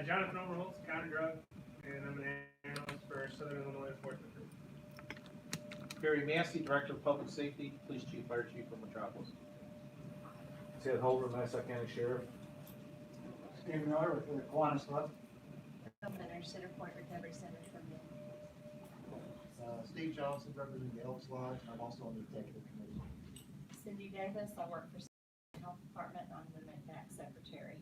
Jonathan Overholtz, County Drug, and I'm an analyst for Southern Illinois Enforcement Group. Barry Massey, Director of Public Safety, Police Chief, Fire Chief for Metropolis. Ted Holder, Massac County Sheriff. Steve Miller with the Kiwanis Club. Center, Center Point Recovery Center from the Steve Johnson, representing the Elks Lodge, and I'm also on the executive committee. Cindy Davis. I work for the Health Department. I'm the MCDAC Secretary.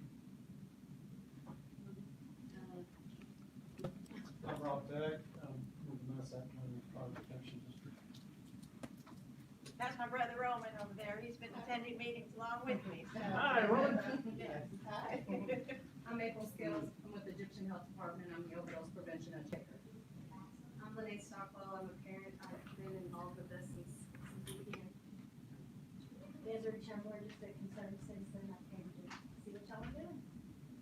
I'm Rob Deck, with the Massac County Fire Protection District. That's my brother Roman over there. He's been attending meetings along with me. So. Hi, Roman. Yes. Hi. I'm April Skills. I'm with the Egyptian Health Department. I'm the overdose prevention checker. I'm Lene Stockwell. I'm a parent. I've been involved with this since the beginning. Desiree Chambler, just a concerned citizen. I came to see what y'all are doing.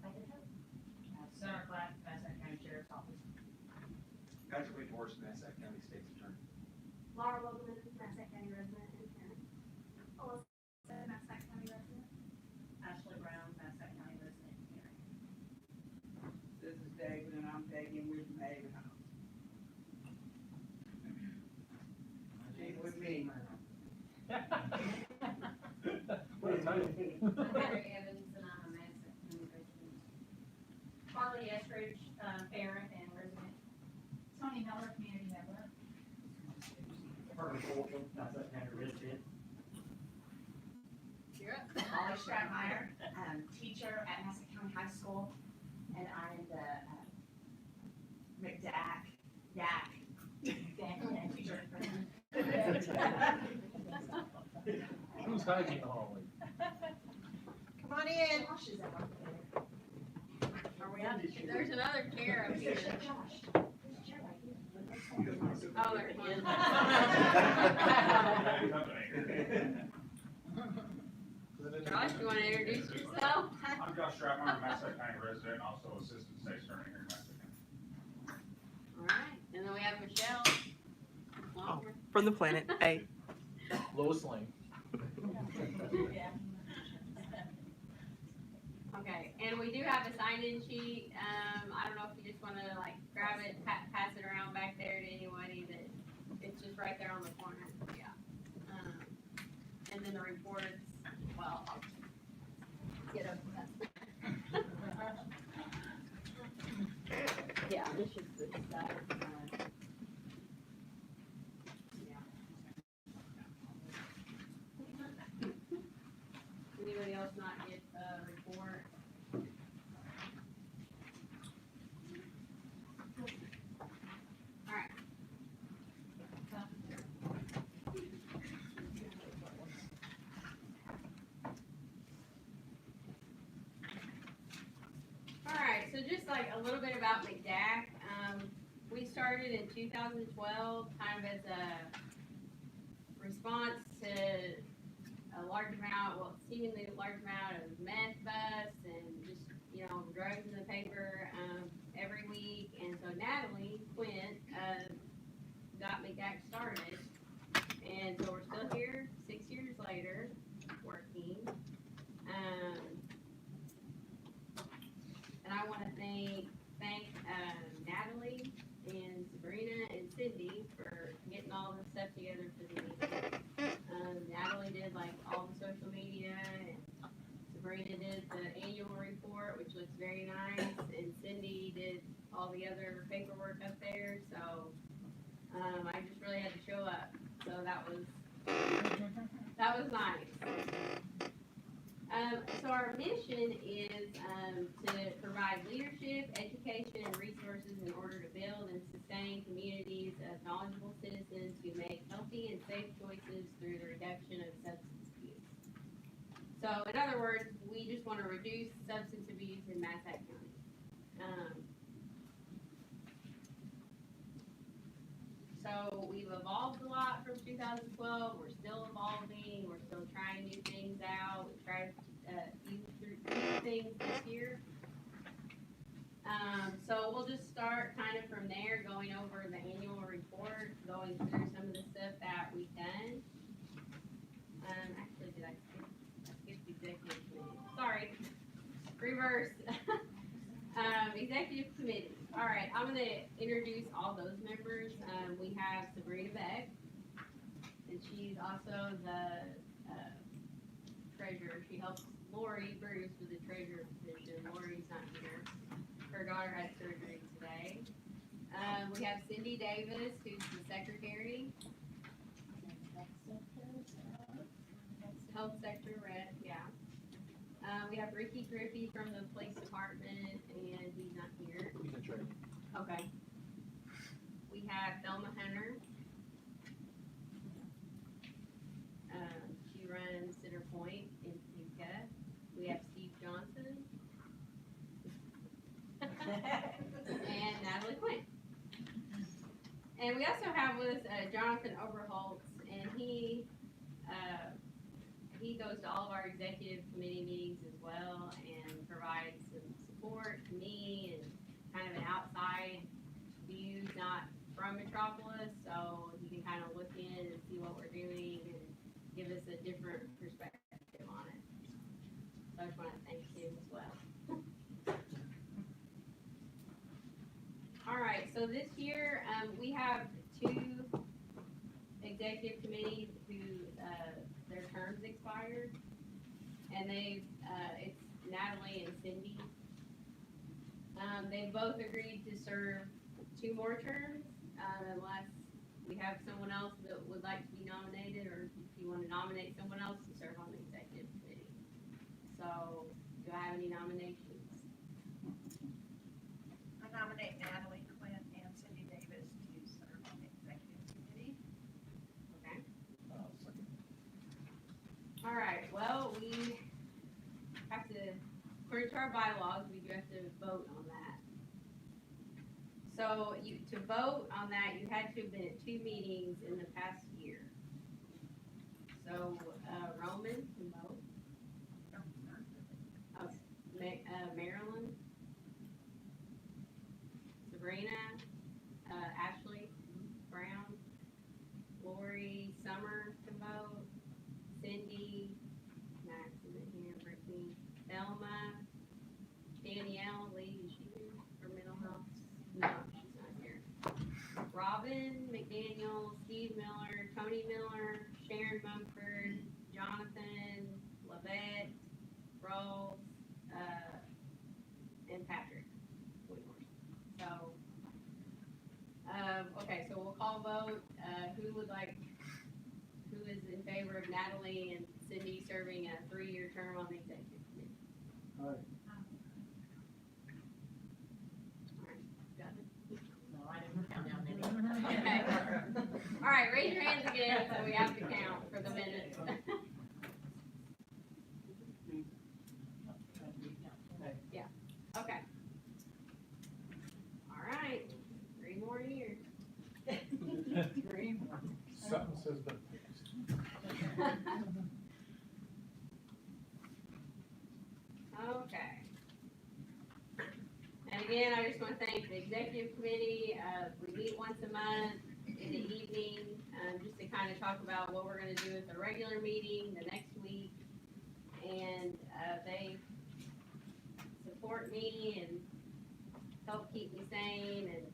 I can help. Senator Platt, Massac County Sheriff's Office. Patrick Wade Morris, Massac County State's Attorney. Laura Logan, Massac County resident and parent. Alyssa, Massac County resident. Ashley Brown, Massac County resident and parent. This is David, and I'm taking with David home. She's with me. What a title. I'm Mary Evans, and I'm a Massac County resident. Harley Estridge, parent and resident. Tony Miller, Community Network. Herman Fulton, Massac County resident. You're up. Molly Stratmeyer, teacher at Massac County High School, and I'm the MCDAC, teacher. Who's hiding in the hallway? Come on in. Are we on? There's another chair up here. Oh, there's one. Josh, you want to introduce yourself? I'm Josh Stratmeyer, Massac County resident, also Assistant State's Attorney here in Massac County. All right, and then we have Michelle. From the planet A. Lois Lane. Yeah. Okay, and we do have a sign-in sheet. I don't know if you just want to like grab it, pass it around back there to anybody that it's just right there on the corner. Yeah. And then the reports. Well, I'll get up. Yeah, this is the stuff. Anybody else not get a report? Alright. Alright, so just like a little bit about MCDAC. We started in 2012 kind of as a response to a large amount, well, seemingly a large amount of meth busts and just, you know, drugs in the paper every week. And so Natalie Quint got MCDAC started. And so we're still here 6 years later working. And I want to thank Natalie and Sabrina and Cindy for getting all this stuff together for the meeting. Natalie did like all the social media, and Sabrina did the annual report, which looks very nice, and Cindy did all the other paperwork up there. So I just really had to show up. So that was nice. So our mission is to provide leadership, education, and resources in order to build and sustain communities of knowledgeable citizens who make healthy and safe choices through the reduction of substance abuse. So in other words, we just want to reduce substance abuse in Massac County. So we've evolved a lot from 2012. We're still evolving. We're still trying new things out. We tried few things this year. So we'll just start kind of from there, going over the annual report, going through some of the stuff that we've done. Actually, did I skip the executive committee? Sorry. Reverse. executive committee. All right, I'm gonna introduce all those members. We have Sabrina Beck, and she's also the treasurer. She helps Lori Bruce with the treasurer position. Lori's not here. Her daughter had surgery today. We have Cindy Davis, who's the secretary. Health sector rep, yeah. We have Ricky Griffey from the police department, and he's not here. He's in training. Okay. We have Thelma Hunter. She runs Center Point in Paducah. We have Steve Johnson. And Natalie Quinn. And we also have with us Jonathan Oberholtz, and he goes to all of our executive committee meetings as well and provides some support to me and kind of an outside view, not from Metropolis, so he can kind of look in and see what we're doing and give us a different perspective on it. So I just want to thank him as well. All right, so this year, we have 2 executive committees who, their terms expired. And it's Natalie and Cindy. They both agreed to serve 2 more terms, unless we have someone else that would like to be nominated, or if you want to nominate someone else to serve on the executive committee. So, do I have any nominations? I nominate Natalie Quinn and Cindy Davis to serve on the executive committee. Okay. Second. All right, well, we have to, according to our bylaws, we do have to vote on that. So to vote on that, you had to have been at 2 meetings in the past year. So, Roman can vote. No, not really. Marilyn, Sabrina, Ashley Brown, Lori Summer can vote, Cindy, Max isn't here, Brittany, Thelma, Danielle Lee, is she here for mental health? No, she's not here. Robin McDaniel, Steve Miller, Tony Miller, Sharon Mumford, Jonathan, Lavette, Rolls, and Patrick Whitmore. So, okay, so we'll call vote. Who is in favor of Natalie and Cindy serving a 3-year term on the executive committee? Aye. Alright, got it? No, I didn't count down any. Okay. Alright, raise your hands again, so we have to count for the minutes. Yeah, okay. Alright, 3 more years. Something says been fixed. Okay. And again, I just want to thank the executive committee. We meet once a month in the evening, just to kind of talk about what we're gonna do at the regular meeting the next week. And, they support me and help keep me sane, and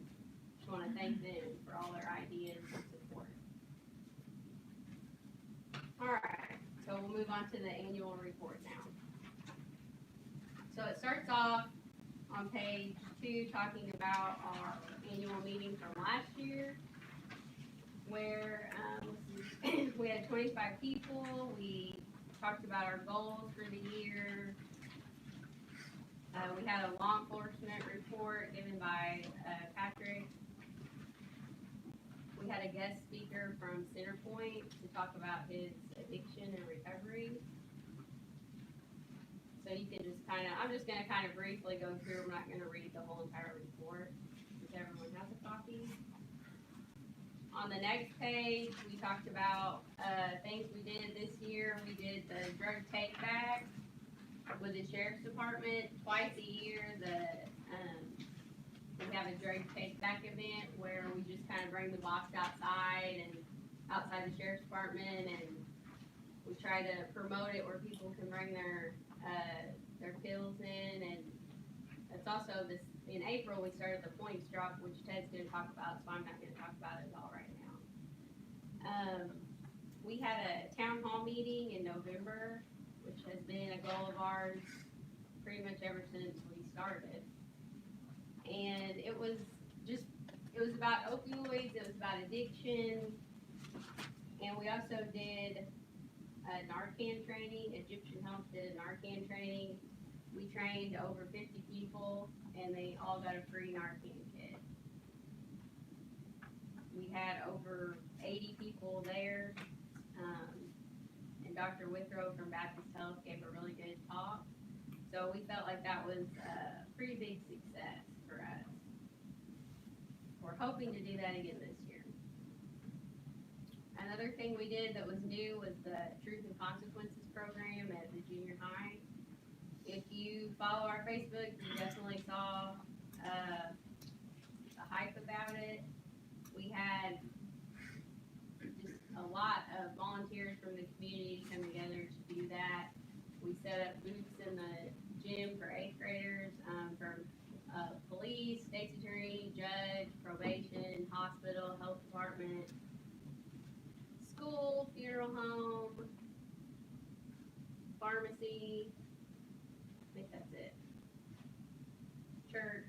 just want to thank them for all their ideas and support. Alright, so we'll move on to the annual report now. So it starts off on page 2 talking about our annual meeting from last year, where we had 25 people. We talked about our goals for the year. We had a law enforcement report given by Patrick. We had a guest speaker from Centerpoint to talk about his addiction and recovery. So you can just I'm just gonna kind of briefly go through, I'm not gonna read the whole entire report, if everyone has a copy. On the next page, we talked about, things we did this year. We did the drug take back with the sheriff's department twice a year. We have a drug take back event where we just kind of bring the box outside the sheriff's department, and we try to promote it where people can bring their pills in and That's also this, in April, we started the points drop, which Ted's gonna talk about, so I'm not gonna talk about it all right now. We had a town hall meeting in November, which has been a goal of ours pretty much ever since we started. And it was about opioids, it was about addiction, and we also did a Narcan training. Egyptian Health did a Narcan training. We trained over 50 people, and they all got a free Narcan kit. We had over 80 people there, and Dr. Withrow from Baptist Health gave a really good talk. So we felt like that was a pretty big success for us. We're hoping to do that again this year. Another thing we did that was new was the Truth and Consequences program at the junior high. If you follow our Facebook, you definitely saw the hype about it. We had just a lot of volunteers from the community come together to do that. We set up booths in the gym for 8th graders, from police, state's attorney, judge, probation, hospital, health department, school, funeral home, pharmacy, I think that's it, church.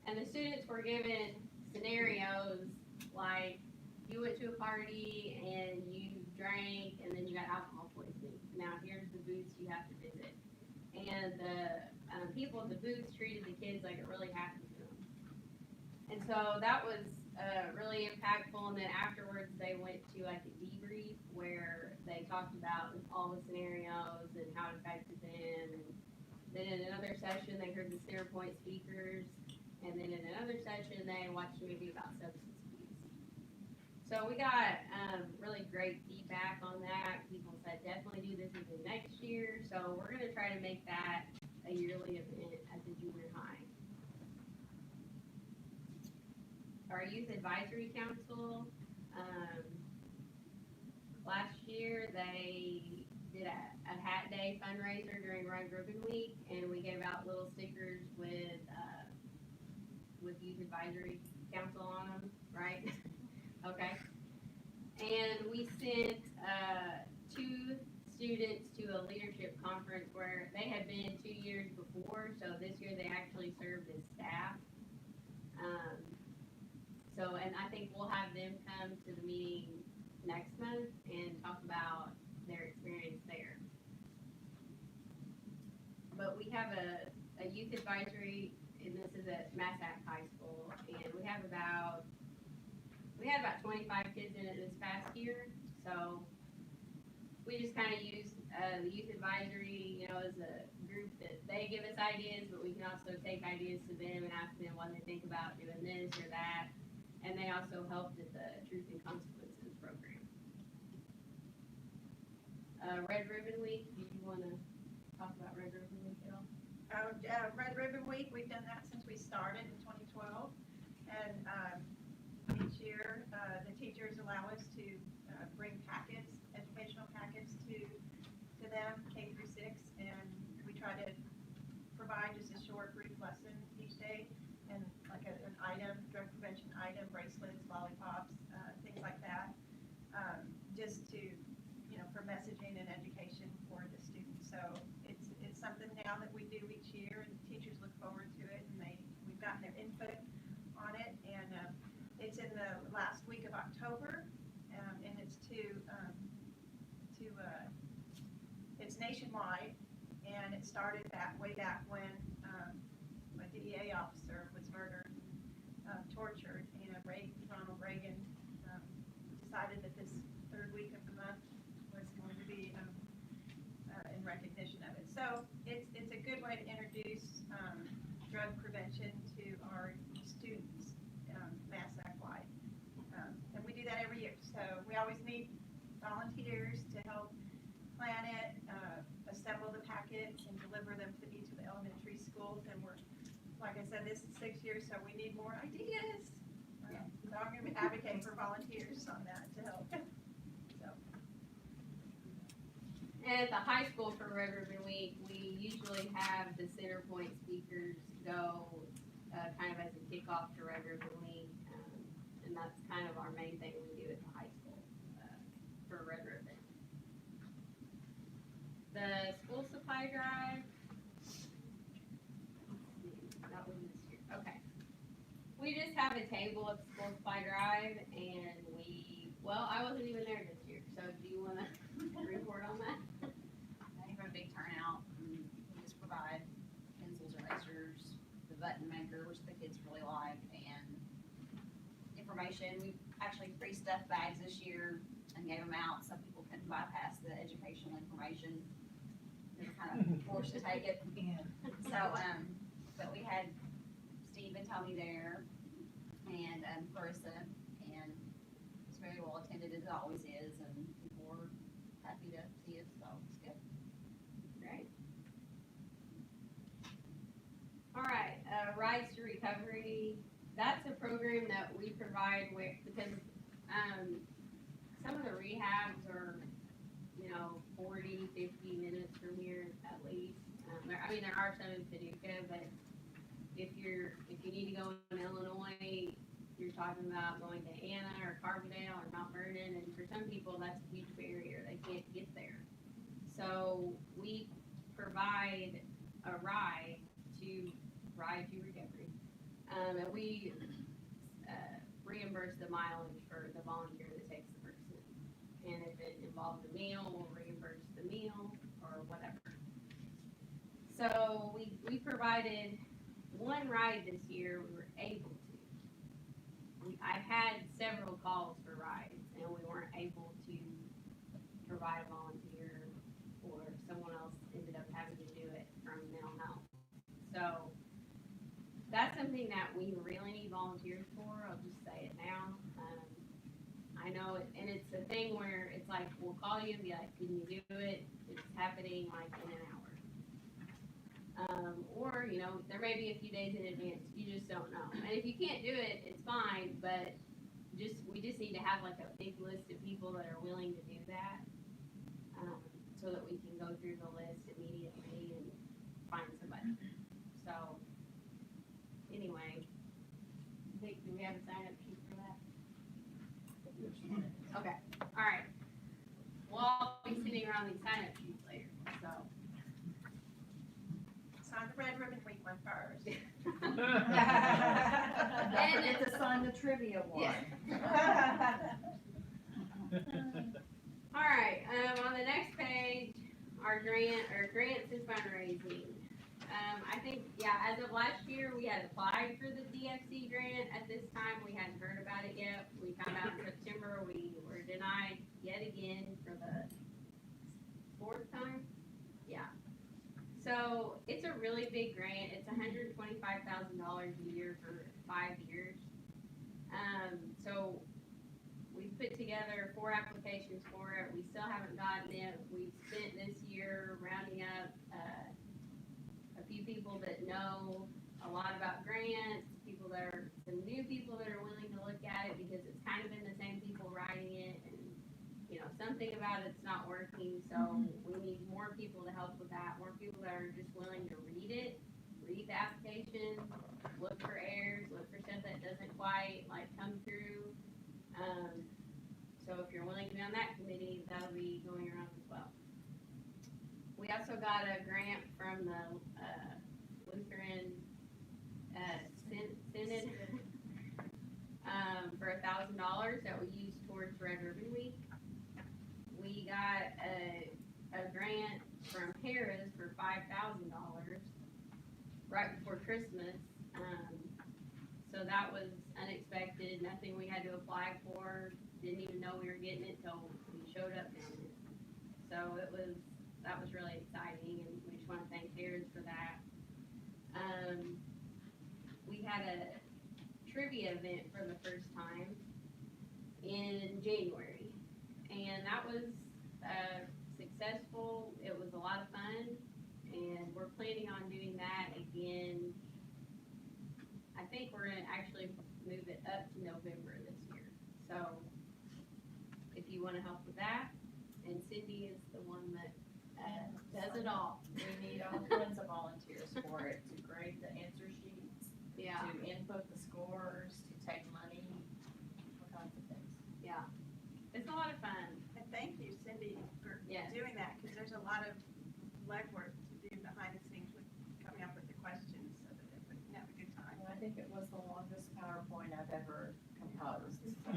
And the students were given scenarios like you went to a party and you drank and then you got alcohol poisoning. Now here's the booths you have to visit. And the people at the booths treated the kids like it really happened to them. And so that was really impactful. And then afterwards they went to like a debrief where they talked about all the scenarios and how it affected them. And then in another session they heard the CenterPoint speakers. And then in another session they watched a movie about substance abuse. So we got really great feedback on that. People said definitely do this again next year. So we're gonna try to make that a yearly event at the junior high. Our Youth Advisory Council, last year they did a hat day fundraiser during Red Ribbon Week, and we gave out little stickers with Youth Advisory Council on them, right? Okay. And we sent 2 students to a leadership conference where they had been 2 years before, so this year they actually served as staff. And I think we'll have them come to the meeting next month and talk about their experience there. But we have a youth advisory, and this is at MCDAC High School, and we had about 25 kids in it this past year, so we just kind of use the youth advisory, as a group that they give us ideas, but we can also take ideas to them and ask them what they think about doing this or that. And they also helped at the Truth and Consequences program. Red Ribbon Week, do you want to talk about Red Ribbon Week at all? Red Ribbon Week, we've done that since we started in 2012. And each year, the teachers allow us to bring packets, educational packets to them, K through 6, and we try to provide just a short, brief lesson each day, and like an item, drug prevention item, bracelets, lollipops, things like that, just to, for messaging and education for the students. So it's something now that we do each year, and teachers look forward to it, and we've gotten their input on it, and it's in the last week of October, and it's it's nationwide, and it started way back when a DEA officer was murdered, tortured, and Ronald Reagan decided that this 3rd week of the month was going to be in recognition of it. So it's a good way to introduce drug prevention to our students, MCDAC-wide. And we do that every year. So we always need volunteers to help plan it, assemble the packets, and deliver them to each of the elementary schools. And we're, like I said, this is 6 years, so we need more ideas. So I'm going to advocate for volunteers on that to help. So. And at the high school for Red Ribbon Week, we usually have the CenterPoint speakers go, kind of as a kickoff to Red Ribbon Week. And that's kind of our main thing we do at the high school, for Red Ribbon. The school supply drive. That was this year, okay. We just have a table at the school supply drive and I wasn't even there this year, so do you wanna report on that? They have a big turnout. We just provide pencils, erasers, the button maker, which the kids really like, and information. We actually free stuffed bags this year and gave them out so people couldn't bypass the educational information. They were kind of forced to take it. So, but we had Steve and Tony there and Clarissa, and it's very well attended as it always is, and people were happy to see us, so it's good. Great. All right, Rides to Recovery, that's a program that we provide because, some of the rehabs are, 40, 50 minutes from here at least. There are some in Paducah, but if you need to go in Illinois, you're talking about going to Anna or Carbondale or Mount Vernon, and for some people, that's a huge barrier. They can't get there. So we provide a ride to recovery. And we reimburse the mileage for the volunteer that takes the person. And if it involves a meal, we'll reimburse the meal or whatever. So we provided one ride this year. We were able to. I've had several calls for rides, and we weren't able to provide a volunteer, or someone else ended up having to do it from mental health. So that's something that we really need volunteers for. I'll just say it now. I know it, and it's a thing where it's like, we'll call you and be like, can you do it? It's happening like in an hour. Or, there may be a few days in advance, you just don't know. And if you can't do it, it's fine, but we just need to have like a big list of people that are willing to do that, so that we can go through the list immediately and find somebody. So, anyway, do we have a sign-up sheet for that? Okay, all right. We'll all be sitting around these sign-up sheets later, so. Sign the Red Ribbon Week one first. And it's assigned the trivia one. All right, on the next page, our grants and fundraising. I think, as of last year, we had applied for the DFC grant. At this time, we hadn't heard about it yet. We found out in September, we were denied yet again for the 4th time. Yeah. So it's a really big grant. It's $125,000 a year for 5 years. So we put together 4 applications for it. We still haven't gotten it. We've spent this year rounding up a few people that know a lot about grants, some new people that are willing to look at it, because it's kind of been the same people writing it, and something about it's not working. So we need more people to help with that, more people that are just willing to read it, read the application, look for errors, look for stuff that doesn't quite come through. So if you're willing to be on that committee, that'll be going around as well. We also got a grant from the Lutheran Synod for $1,000 that we used towards Red Ribbon Week. We got a grant from Harris for $5,000 right before Christmas. So that was unexpected, nothing we had to apply for, didn't even know we were getting it till we showed up getting it. So that was really exciting, and we just want to thank Harris for that. We had a trivia event for the first time in January, and that was successful. It was a lot of fun, and we're planning on doing that again. I think we're gonna actually move it up to November this year. So if you wanna help with that, and Cindy is the one that does it all. We need all kinds of volunteers for it to grade the answer sheet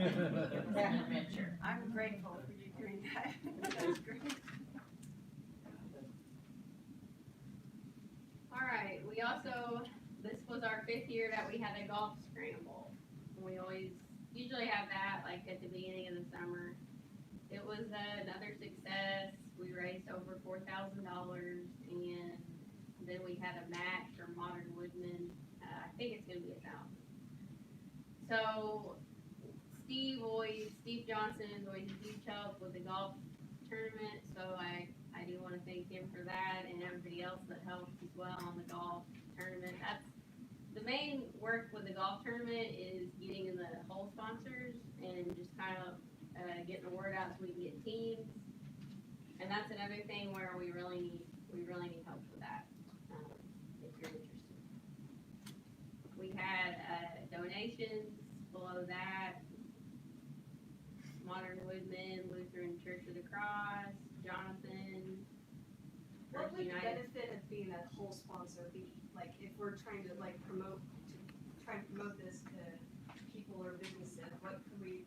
Adventure. I'm grateful for you doing that. That was great. All right, we also, this was our 5th year that we had a golf scramble. We usually have that like at the beginning of the summer. It was another success. We raised over $4,000, and then we had a match for Modern Woodman. I think it's gonna be 1,000. So Steve Johnson is always a huge help with the golf tournament, so I do want to thank him for that, and everybody else that helped as well on the golf tournament. That's the main work with the golf tournament, is getting in the hole sponsors and just kind of getting the word out so we can get teams. And that's another thing where we really need help with that, if you're interested. We had donations below that. Modern Woodman, Lutheran Church of the Cross, Jonathan. What would the United. benefit of being a whole sponsor be? Like, if we're trying to promote this to people or businesses, what can we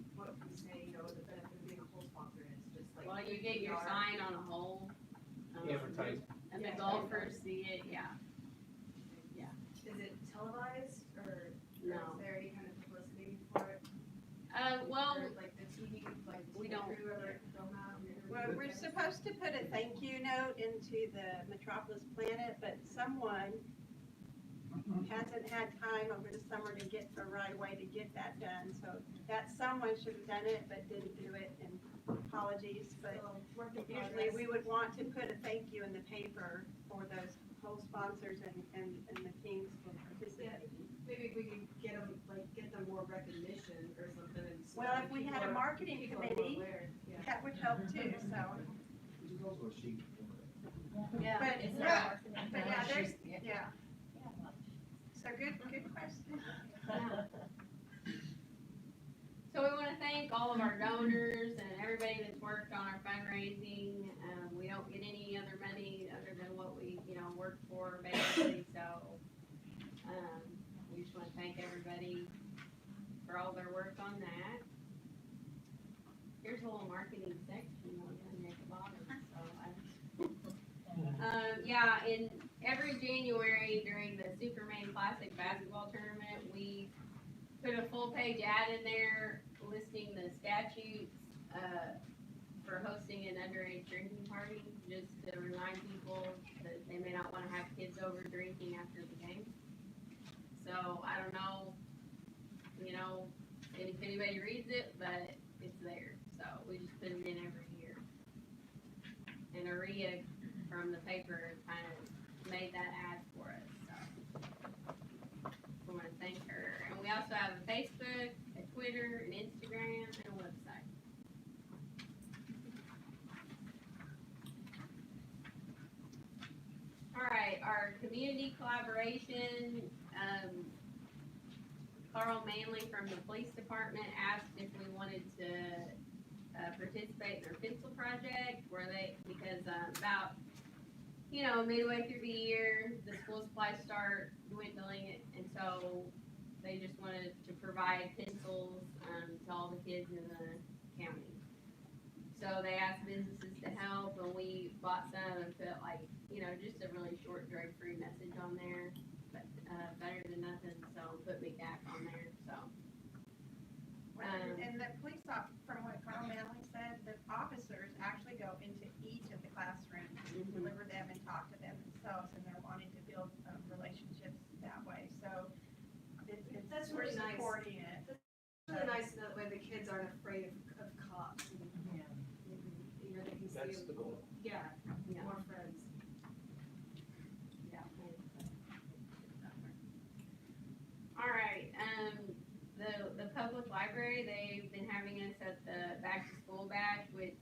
say, the benefit of being a whole sponsor is? Just like. Well, you get your PR. sign on a hole. Advertise. And the Yeah, golfers see it, yeah. Is it televised or No. is there any kind of publicity for it? Well, Or like the TV, like we don't. whoever film out? Well, we're supposed to put a thank you note into the Metropolis Planet, but someone hasn't had time over the summer to get right away to get that done. So that someone should have done it, but didn't do it, and apologies. But usually we would want to put a thank you in the paper for those whole sponsors and the teams for participating. Maybe we could get them more recognition or something. And so Well, if we people had a are- marketing people are more committee, aware, yeah. that would help too, so. There's also a sheet for it. Yeah. But, Is yeah, there but yeah, there's, Yeah. yeah, so good question. So we want to thank all of our donors and everybody that's worked on our fundraising. We don't get any other money other than what we, work for basically, so, we just want to thank everybody for all their work on that. Here's a little marketing section down at the bottom, so in every January during the Superman Classic basketball tournament, we put a full page ad in there listing the statutes, for hosting an underage drinking party, just to remind people that they may not wanna have kids over drinking after the game. So, I don't know, if anybody reads it, but it's there, so we just put it in every year. And Aria from the paper kind of made that ad for us, so. We wanna thank her, and we also have a Facebook, a Twitter, an Instagram, and a website. Alright, our community collaboration, Carl Manley from the police department asked if we wanted to participate in their pencil project, because about, midway through the year, the school supplies start dwindling, and so they just wanted to provide pencils, to all the kids in the county. So they asked businesses to help, and we bought some and put just a really short drug-free message on there, but, better than nothing, so put MCDAC on there, so. And the police from what Carl Manley said, the officers actually go into each of the classrooms and deliver them and talk to them themselves, and they're wanting to build relationships that way, so That's we're really nice. supporting it. It's really nice to know that way the kids aren't afraid of cops. And, they can see That's the goal. Yeah, Yeah. more friends. Yeah. Alright, the public library, they've been having us at the back to school bash, which,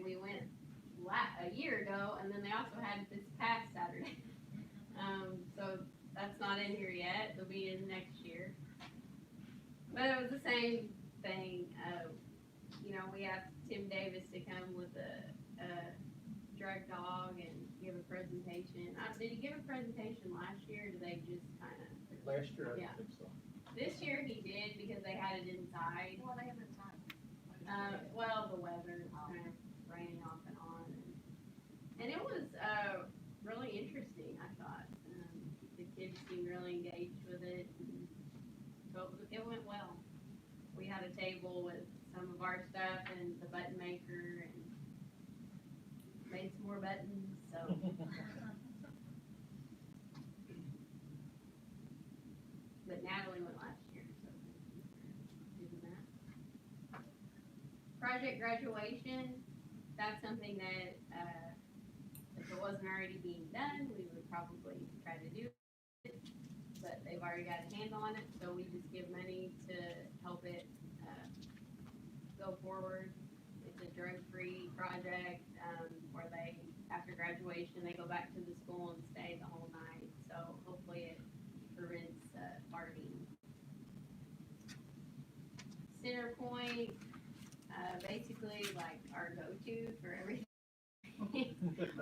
we went a year ago, and then they also had it this past Saturday. So that's not in here yet, it'll be in next year. But it was the same thing, we asked Tim Davis to come with a drug dog and give a presentation. Did he give a presentation last year, or did they just kinda? Last year, I Yeah. think so. This year he did because they had it inside. Well, they have the time. Well, the weather is kind of raining off and on, and it was really interesting. I thought the kids seemed really engaged with it, and so it went well. We had a table with some of our stuff and the button maker, and made some more buttons. So. But Natalie went last year, so thank you for doing that. Project graduation, that's something that, if it wasn't already being done, we would probably try to do it. But they've already got a handle on it, so we just give money to help it, go forward. It's a drug-free project, where they, after graduation, they go back to the school and stay the whole night. So hopefully it prevents partying. Center Point, basically like our go-to for everything.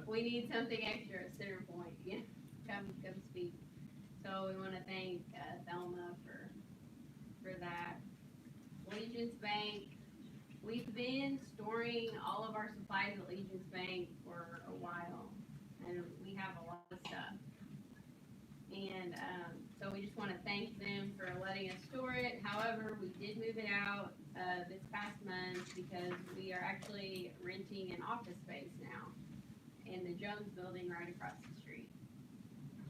We need something extra at Center Point, yeah, come speak. So we wanna thank, Thelma for that. Legence Bank, we've been storing all of our supplies at Legence Bank for a while, and we have a lot of stuff. And, so we just wanna thank them for letting us store it. However, we did move it out, this past month because we are actually renting an office space now in the Jones Building right across the street.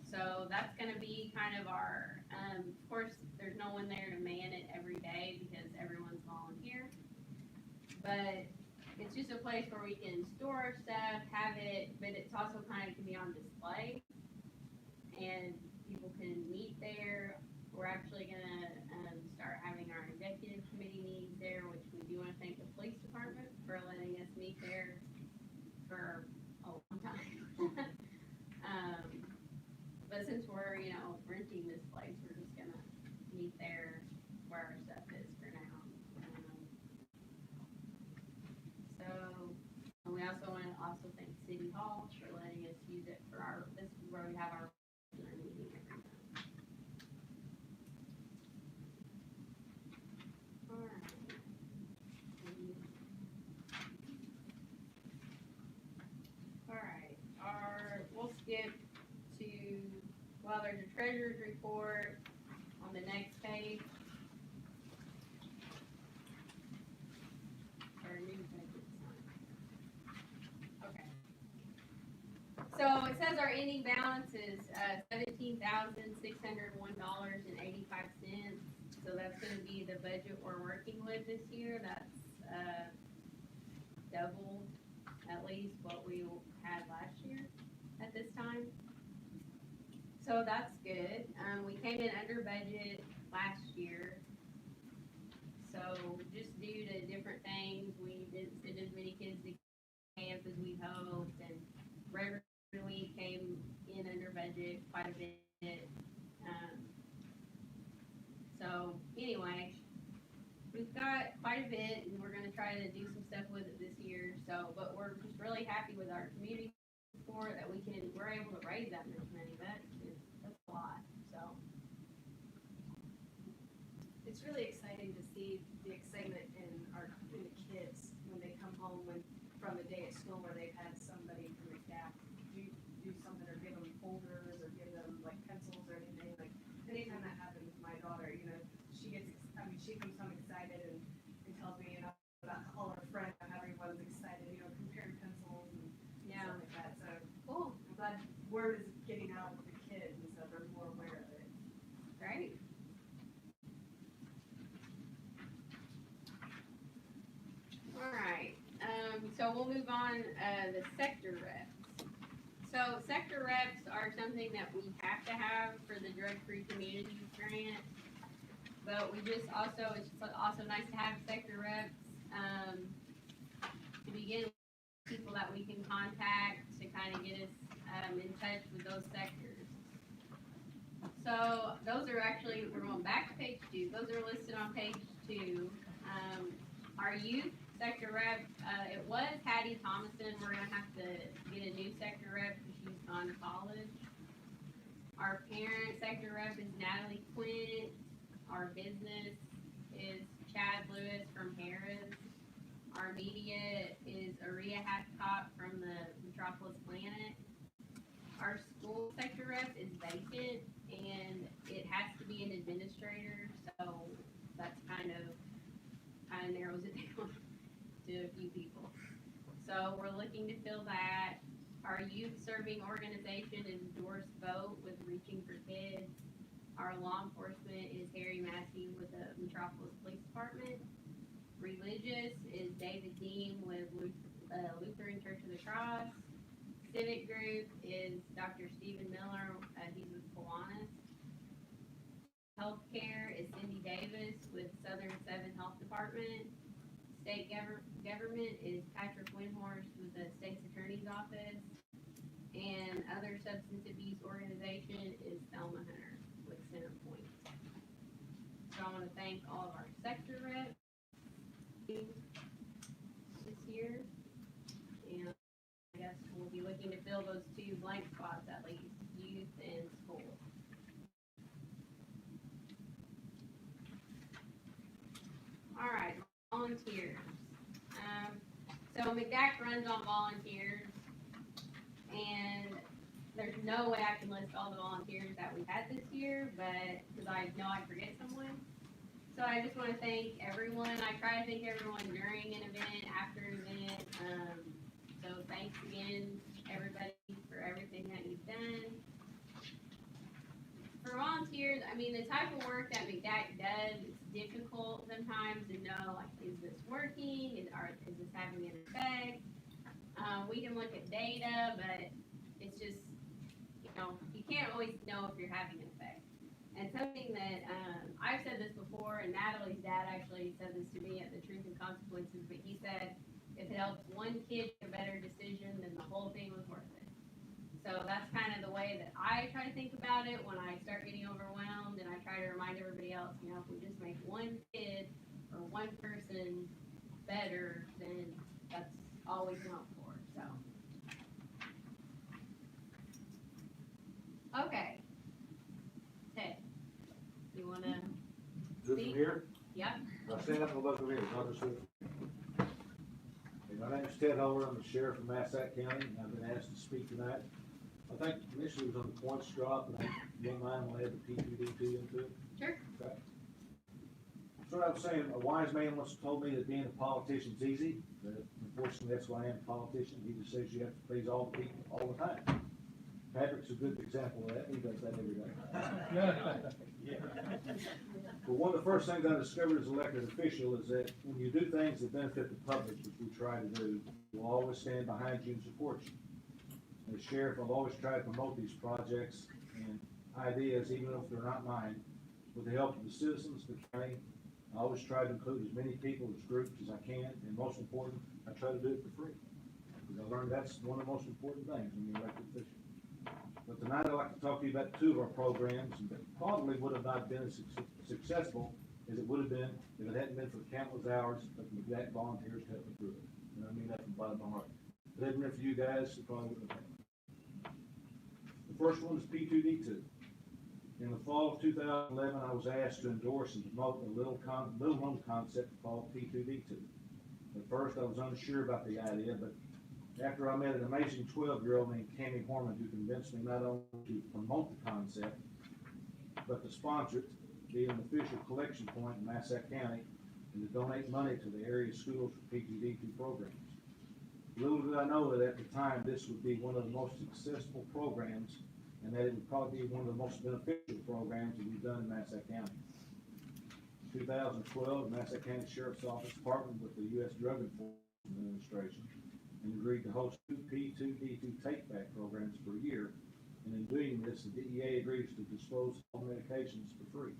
So that's gonna be kind of our, of course, there's no one there to man it every day because everyone's volunteer. But it's just a place where we can store our stuff, have it, but it's also kind of can be on display. And people can meet there. We're actually gonna, start having our executive committee meetings there, which we do wanna thank the police department for letting us meet there for a long time. But since we're, renting this place, we're just gonna meet there where our stuff is for now. So, and we also wanna thank City Hall for letting us use it for this is where we have our meeting every month. Alright, we'll skip to, there's a treasurer's report on the next page. Or new budget sign. Okay. So it says our ending balance is $17,601.85. So that's gonna be the budget we're working with this year. That's double at least what we had last year at this time. So that's good. We came in under budget last year. So just due to different things, we didn't send as many kids to camp as we hoped, and regularly came in under budget quite a bit. So anyway, we've got quite a bit, and we're gonna try to do some stuff with it this year. So, but we're just really happy with our community support that we're able to raise that much money. That's a lot. So It's really exciting to see the excitement in the kids when they come home from a day at school where they've had somebody from the staff do something or give them folders or give them like pencils or anything. Like anytime that happens with my daughter, she comes home excited and tells me, about all her friends, how everyone's excited, comparing pencils and stuff like that. So cool. I'm glad word is getting out with the kids and so they're more aware of it. great. All right. So we'll move on. The sector reps. So sector reps are something that we have to have for the drug-free communities grant. But it's also nice to have sector reps, to begin with, people that we can contact to kind of get us, in touch with those sectors. So those are actually, we're going back to page 2. Those are listed on page 2. Our youth sector rep, it was Hattie Thomason. We're gonna have to get a new sector rep because she's gone to college. Our parent sector rep is Natalie Quinn. Our business is Chad Lewis from Harris. Our media is Aria Hathcock from the Metropolis Planet. Our school sector rep is vacant, and it has to be an administrator, so that's kind of narrows it down to a few people. So we're looking to fill that. Our youth serving organization is Doris Vote with Reaching for Kids. Our law enforcement is Harry Massey with the Metropolis Police Department. Religious is David Dean with Lutheran Church of the Cross. Civic group is Dr. Stephen Miller, he's with Kiwanis. Healthcare is Cindy Davis with Southern 7 Health Department. State government is Patrick Windhorst with the State's Attorney's Office. And other substance abuse organization is Thelma Hunter with Centerpoint. So I want to thank all of our sector reps this year. And I guess we'll be looking to fill those 2 blank spots at least, youth and school. All right, volunteers. So MCDAC runs on volunteers, and there's no way I can list all the volunteers that we had this year, but, because I know I'd forget someone. So I just want to thank everyone. I try to thank everyone during an event, after an event. So thanks again, everybody, for everything that you've done. For volunteers, I mean, the type of work that MCDAC does, it's difficult sometimes to know, like, is this working? Is this having an effect? We can look at data, but it's just, you can't always know if you're having an effect. And something that, I've said this before, and Natalie's dad actually said this to me at the Truth and Consequences, but he said, if it helps one kid make a better decision, then the whole thing was worth it. So that's kind of the way that I try to think about it when I start getting overwhelmed, and I try to remind everybody else, if we just make one kid or one person better, then that's all we can hope for, so. Okay. Ted, you wanna? Good from here? Yep. I'll stand up and look over here, I'll just look. Hey, my name is Ted Holder, I'm the sheriff of Massac County, and I've been asked to speak tonight. I think initially it was on the points drop, and I didn't mind when I had the P2D2 into it. Sure. Okay. So what I was saying, a wise man once told me that being a politician's easy, but unfortunately that's why I am a politician. He just says you have to please all the people all the time. Patrick's a good example of that, he does that every day. Yeah. But one of the first things I discovered as elected official is that when you do things that benefit the public, which we try to do, we'll always stand behind you and support you. As sheriff, I've always tried to promote these projects and ideas, even if they're not mine, with the help of the citizens of the county. I always try to include as many people, as groups as I can, and most important, I try to do it for free. Because I learned that's one of the most important things when you're elected official. But tonight I'd like to talk to you about 2 of our programs that probably would have not been as successful as it would have been if it hadn't been for the countless hours of the MCDAC volunteers to help me through it. And I mean that from the bottom of my heart. If it hadn't been for you guys, it probably wouldn't have happened. The first one is P2D2. In the fall of 2011, I was asked to endorse and promote a little known concept called P2D2. At first, I was unsure about the idea, but after I met an amazing 12-year-old named Tammy Horman who convinced me not only to promote the concept, but to sponsor it, be an official collection point in Massac County, and to donate money to the area schools for P2D2 programs. Little did I know that at the time this would be one of the most successful programs, and that it would probably be one of the most beneficial programs that we've done in Massac County. In 2012, the Massac County Sheriff's Office partnered with the U.S. Drug Enforcement Administration and agreed to host 2 P2D2 take-back programs per year. And in doing this, the DEA agrees to dispose of all medications for free.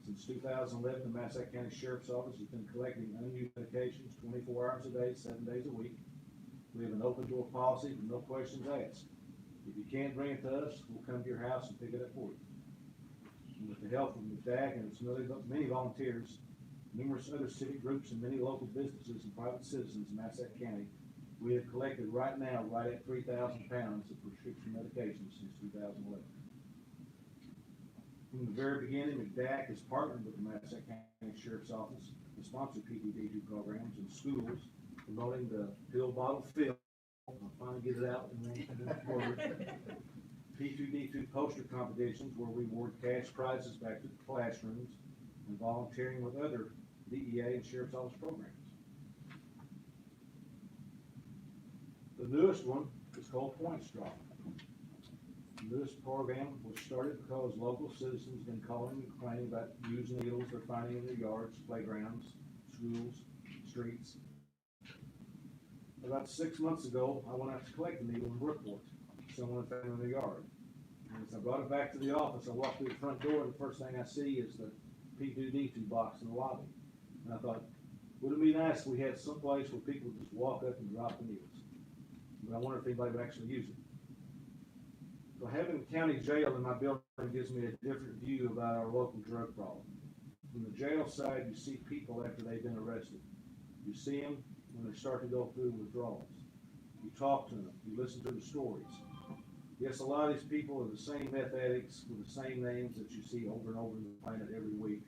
Since 2011, the Massac County Sheriff's Office has been collecting unused medications 24 hours a day, 7 days a week. We have an open door policy with no questions asked. If you can't bring it to us, we'll come to your house and pick it up for you. And with the help of MCDAC and its many volunteers, numerous other civic groups, and many local businesses and private citizens in Massac County, we have collected right at 3,000 pounds of prescription medications since 2011. From the very beginning, MCDAC has partnered with the Massac County Sheriff's Office to sponsor PTD2 programs in schools, promoting the pill bottle fill. I'll finally get it out and then forward. P2D2 poster competitions where we award cash prizes back to the classrooms and volunteering with other DEA and Sheriff's Office programs. The newest one is called Points Drop. This program was started because local citizens have been calling and complaining about used needles they're finding in their yards, playgrounds, schools, streets. About 6 months ago, I went out to collect the needle in Brookport. Someone found it in their yard. And as I brought it back to the office, I walked through the front door, and the first thing I see is the P2D2 box in the lobby. And I thought, wouldn't it be nice if we had some place where people would just walk up and drop the needles? But I wonder if anybody would actually use it. So having a county jail in my building gives me a different view about our local drug problem. From the jail side, you see people after they've been arrested. You see them when they start to go through withdrawals. You talk to them, you listen to the stories. Yes, a lot of these people are the same meth addicts with the same names that you see over and over on the planet every week.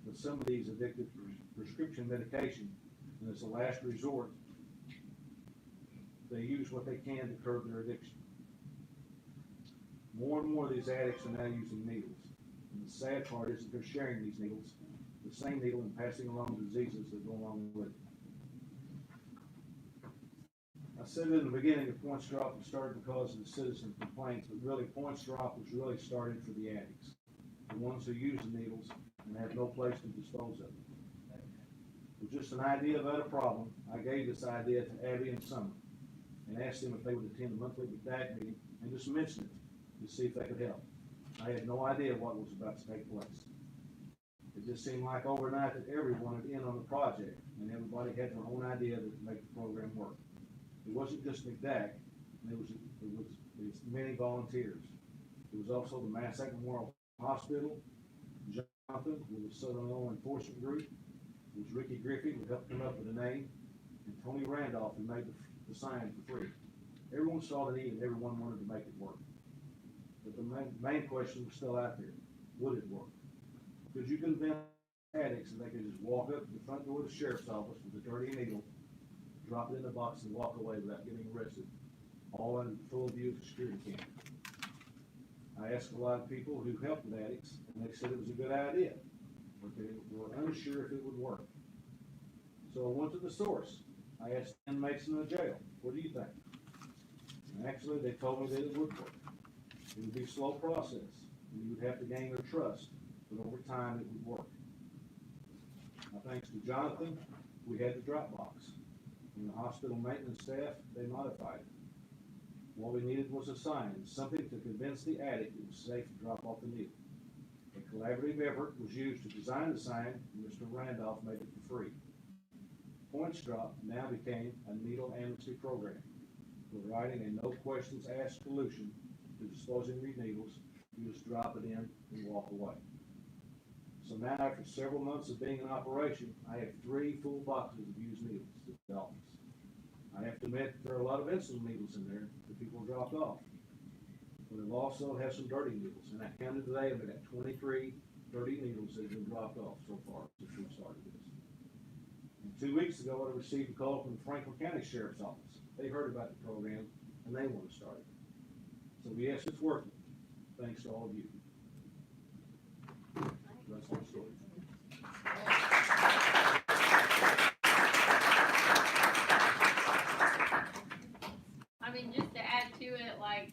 But some of these addicted to prescription medication, and as a last resort, they use what they can to curb their addiction. More and more of these addicts are now using needles. And the sad part is that they're sharing these needles, the same needle, and passing along diseases that go along with it. I said in the beginning that Points Drop was started because of the citizen complaints, but really Points Drop was really started for the addicts, the ones who use the needles and have no place to dispose of them. It was just an idea about a problem. I gave this idea to Abby and Summer and asked them if they would attend a monthly MCDAC meeting and just mention it to see if they could help. I had no idea what was about to take place. It just seemed like overnight that everyone had in on the project and everybody had their own idea that would make the program work. It wasn't just MCDAC, it was many volunteers. It was also the Massac Memorial Hospital, Jonathan with the Southern Law Enforcement Group, it was Ricky Griffey who helped come up with a name, and Tony Randolph who made the sign for free. Everyone saw the need and everyone wanted to make it work. But the main question was still out there. Would it work? Could you convince addicts that they could just walk up to the front door of the sheriff's office with a dirty needle, drop it in the box and walk away without getting arrested, all in full view of the security camera? I asked a lot of people who helped with addicts, and they said it was a good idea, but they were unsure if it would work. So I went to the source. I asked inmates in the jail, what do you think? And actually, they told me that it would work. It would be a slow process, and you would have to gain their trust, but over time it would work. Now, thanks to Jonathan, we had the drop box. And the hospital maintenance staff, they modified it. What we needed was a sign, something to convince the addict it was safe to drop off the needle. A collaborative effort was used to design the sign, and Mr. Randolph made it for free. Points Drop now became a needle amnesty program, providing a no questions asked solution to disposing these needles. You just drop it in and walk away. So now, after several months of being in operation, I have 3 full boxes of used needles at the office. I have to admit there are a lot of insulin needles in there that people dropped off. But it also has some dirty needles, and I counted today, I've got 23 dirty needles that have been dropped off so far since we started this. And 2 weeks ago, I received a call from the Franklin County Sheriff's Office. They heard about the program, and they want to start it. So yes, it's working, thanks to all of you. That's the story. I mean, just to add to it, like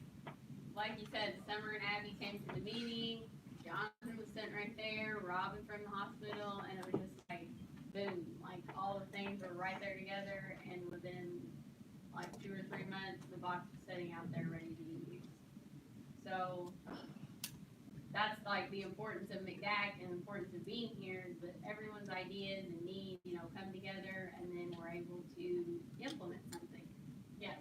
you said, Summer and Abby came to the meeting, Jonathan was sitting right there, Robin from the hospital, and it was just like, boom, like all the things were right there together, and within like 2 or 3 months, the box was sitting out there ready to be used. So that's like the importance of MCDAC and the importance of being here, is that everyone's ideas and needs, come together, and then we're able to implement something. Yes.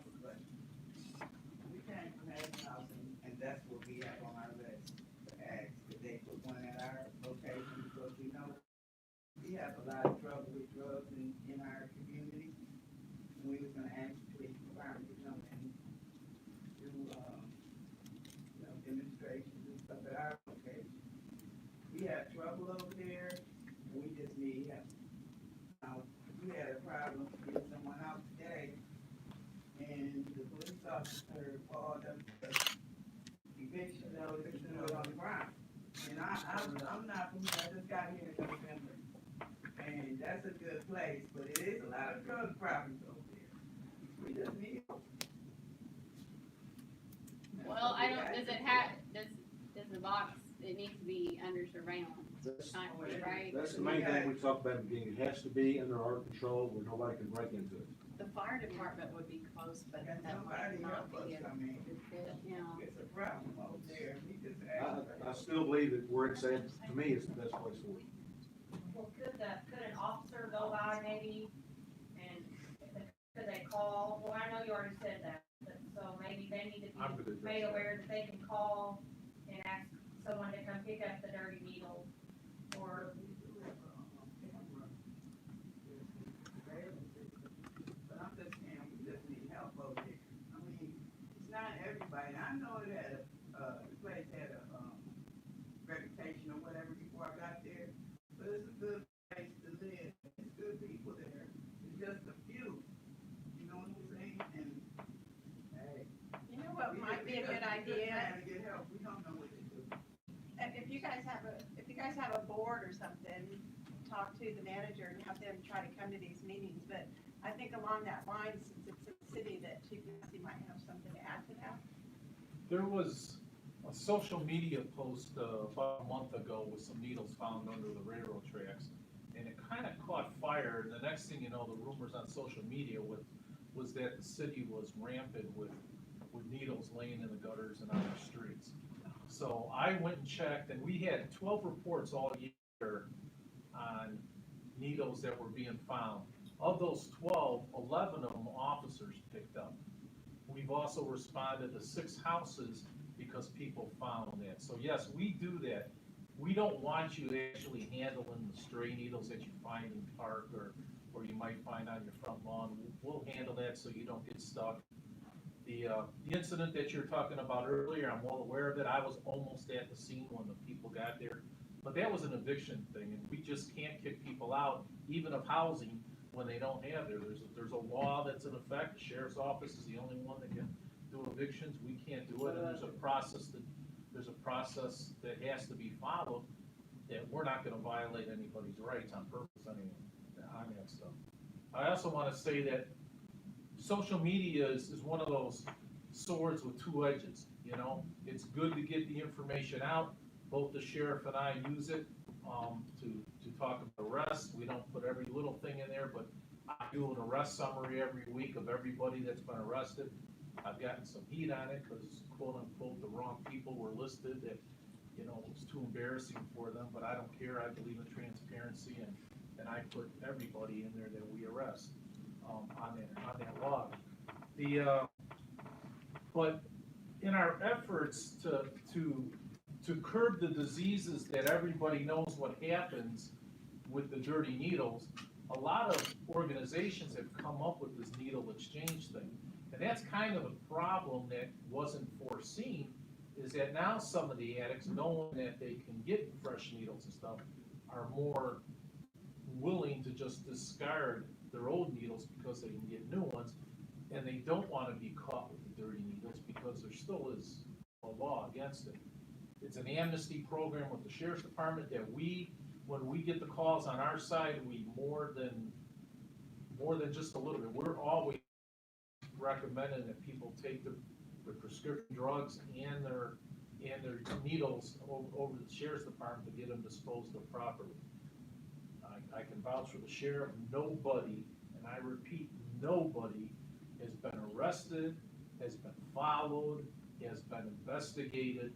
We came from that housing, and that's what we have on our list to ask. If they put one at our location, because we have a lot of trouble with drugs in our community. And we was gonna ask the police department to come and do, demonstrations and stuff at our location. got trouble over there, and we just need help. We had a problem getting someone out today, and the police officer called up the eviction notice to do it on the ground. And I'm not from here, I just got here in November, and that's a good place, but it is a lot of drug problems over there. We just need help. Well, I don't, does the box, it needs to be under surveillance, right? That's the main thing we talked about at the beginning. It has to be under our control where nobody can break into it. The fire department would be close, but Can that might somebody not help us? be I mean, Yeah. it's a problem over there. We just ask. I still believe that where it's at, to me, is the best place for it. Well, could an officer go by maybe, and could they call, well, I know you already said that, but so maybe they need to I'm good be at made that. aware that they can call and ask someone to come pick up the dirty needle, or, But I'm just saying, we just need help over there. I mean, it's not everybody. I know it had the place had a, reputation or whatever before I got there, but it's a good place to live. It's good people there. It's just a few. You know what I'm saying? And, hey. You know what might be a good idea? Trying to get help. We don't know what to do. If you guys have a board or something, talk to the manager and have them try to come to these meetings, but I think along that line, since it's a city, that Chief Massey might have something to add to that. There was a social media post about a month ago with some needles found under the railroad tracks, and it kind of caught fire, and the next thing you know, the rumors on social media was that the city was rampant with needles laying in the gutters and on the streets. So I went and checked, and we had 12 reports all year on needles that were being found. Of those 12, 11 of them officers picked up. We've also responded to 6 houses because people found that. So yes, we do that. We don't want you actually handling the stray needles that you find in the park or you might find on your front lawn. We'll handle that so you don't get stuck. The incident that you're talking about earlier, I'm well aware of it. I was almost at the scene when the people got there. But that was an eviction thing, and we just can't kick people out, even of housing, when they don't have it. There's a law that's in effect. The sheriff's office is the only one that can do evictions. We can't do it, and there's a process that has to be followed, that we're not gonna violate anybody's rights on purpose anyway, on that stuff. I also wanna say that social media is one of those swords with 2 edges, you know? It's good to get the information out. Both the sheriff and I use it, to talk about arrests. We don't put every little thing in there, but I do an arrest summary every week of everybody that's been arrested. I've gotten some heat on it, cause quote unquote, the wrong people were listed that, you know, it was too embarrassing for them, but I don't care. I believe in transparency, and I put everybody in there that we arrest, on that log. But in our efforts to curb the diseases that everybody knows what happens with the dirty needles, a lot of organizations have come up with this needle exchange thing. And that's kind of a problem that wasn't foreseen, is that now some of the addicts, knowing that they can get fresh needles and stuff, are more willing to just discard their old needles because they can get new ones, and they don't want to be caught with the dirty needles because there still is a law against it. It's an amnesty program with the sheriff's department that when we get the calls on our side, we more than just a little bit. We're always recommending that people take their prescription drugs and their needles over to the sheriff's department to get them disposed of properly. I can vouch for the sheriff. Nobody, and I repeat, nobody has been arrested, has been followed, has been investigated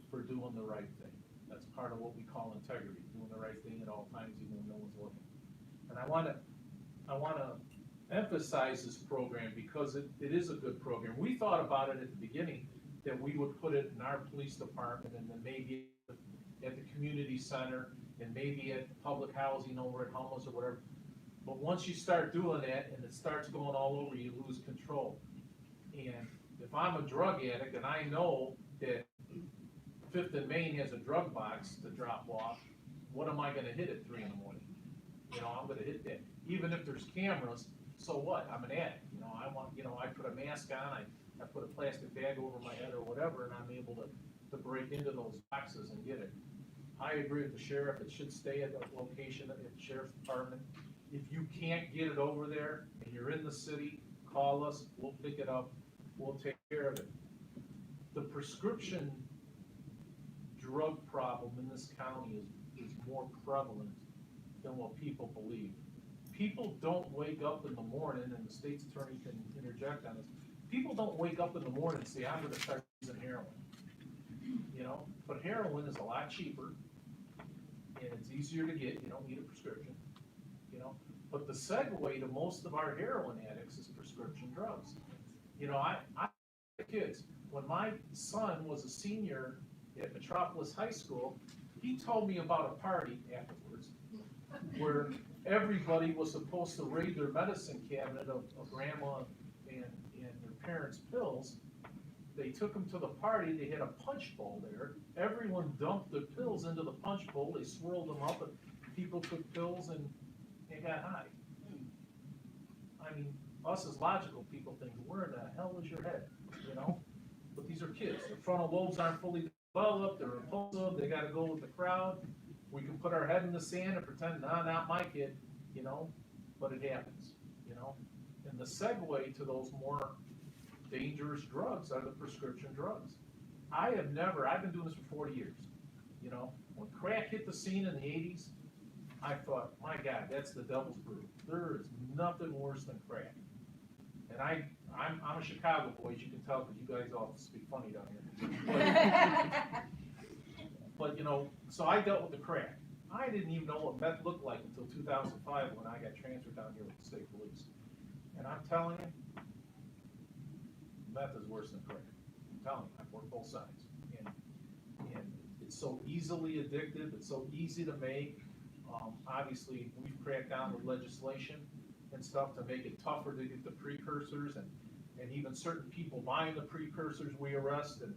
for doing the right thing. That's part of what we call integrity, doing the right thing at all times, even when no one's looking. And I want to emphasize this program because it is a good program. We thought about it at the beginning that we would put it in our police department and then maybe at the community center and maybe at public housing over at Hummus or whatever. But once you start doing that and it starts going all over, you lose control. And if I'm a drug addict and I know that 5th and Main has a drug box to drop off, what am I gonna hit at 3 in the morning? You know, I'm gonna hit that, even if there's cameras, so what, I'm an addict, you know, I put a mask on, I put a plastic bag over my head or whatever, and I'm able to break into those boxes and get it. I agree with the sheriff, it should stay at the location at the sheriff's department. If you can't get it over there, and you're in the city, call us, we'll pick it up, we'll take care of it. The prescription drug problem in this county is more prevalent than what people believe. People don't wake up in the morning, and the state's attorney can interject on this, people don't wake up in the morning and say, I'm gonna start using heroin. You know, but heroin is a lot cheaper, and it's easier to get, you don't need a prescription, you know? But the segue to most of our heroin addicts is prescription drugs. You know, I kids, when my son was a senior at Metropolis High School, he told me about a party afterwards where everybody was supposed to raid their medicine cabinet of grandma and their parents' pills. They took them to the party, they had a punch bowl there, everyone dumped their pills into the punch bowl, they swirled them up, and people took pills and got high. I mean, us as logical people think, where the hell is your head, you know? But these are kids, their frontal lobes aren't fully developed, they're impulsive, they gotta go with the crowd. We can put our head in the sand and pretend, nah, not my kid, you know, but it happens, you know? And the segue to those more dangerous drugs are the prescription drugs. I've been doing this for 40 years, you know? When crack hit the scene in the 80s, I thought, my God, that's the devil's brew. There is nothing worse than crack. And I'm a Chicago boy, as you can tell, because you guys all speak funny down here. But you know, so I dealt with the crack. I didn't even know what meth looked like until 2005 when I got transferred down here with the state police. And I'm telling you, meth is worse than crack. I'm telling you, I've worked both sides. And it's so easily addictive, it's so easy to make. Obviously, we've cracked down with legislation and stuff to make it tougher to get the precursors, and even certain people buying the precursors we arrest, and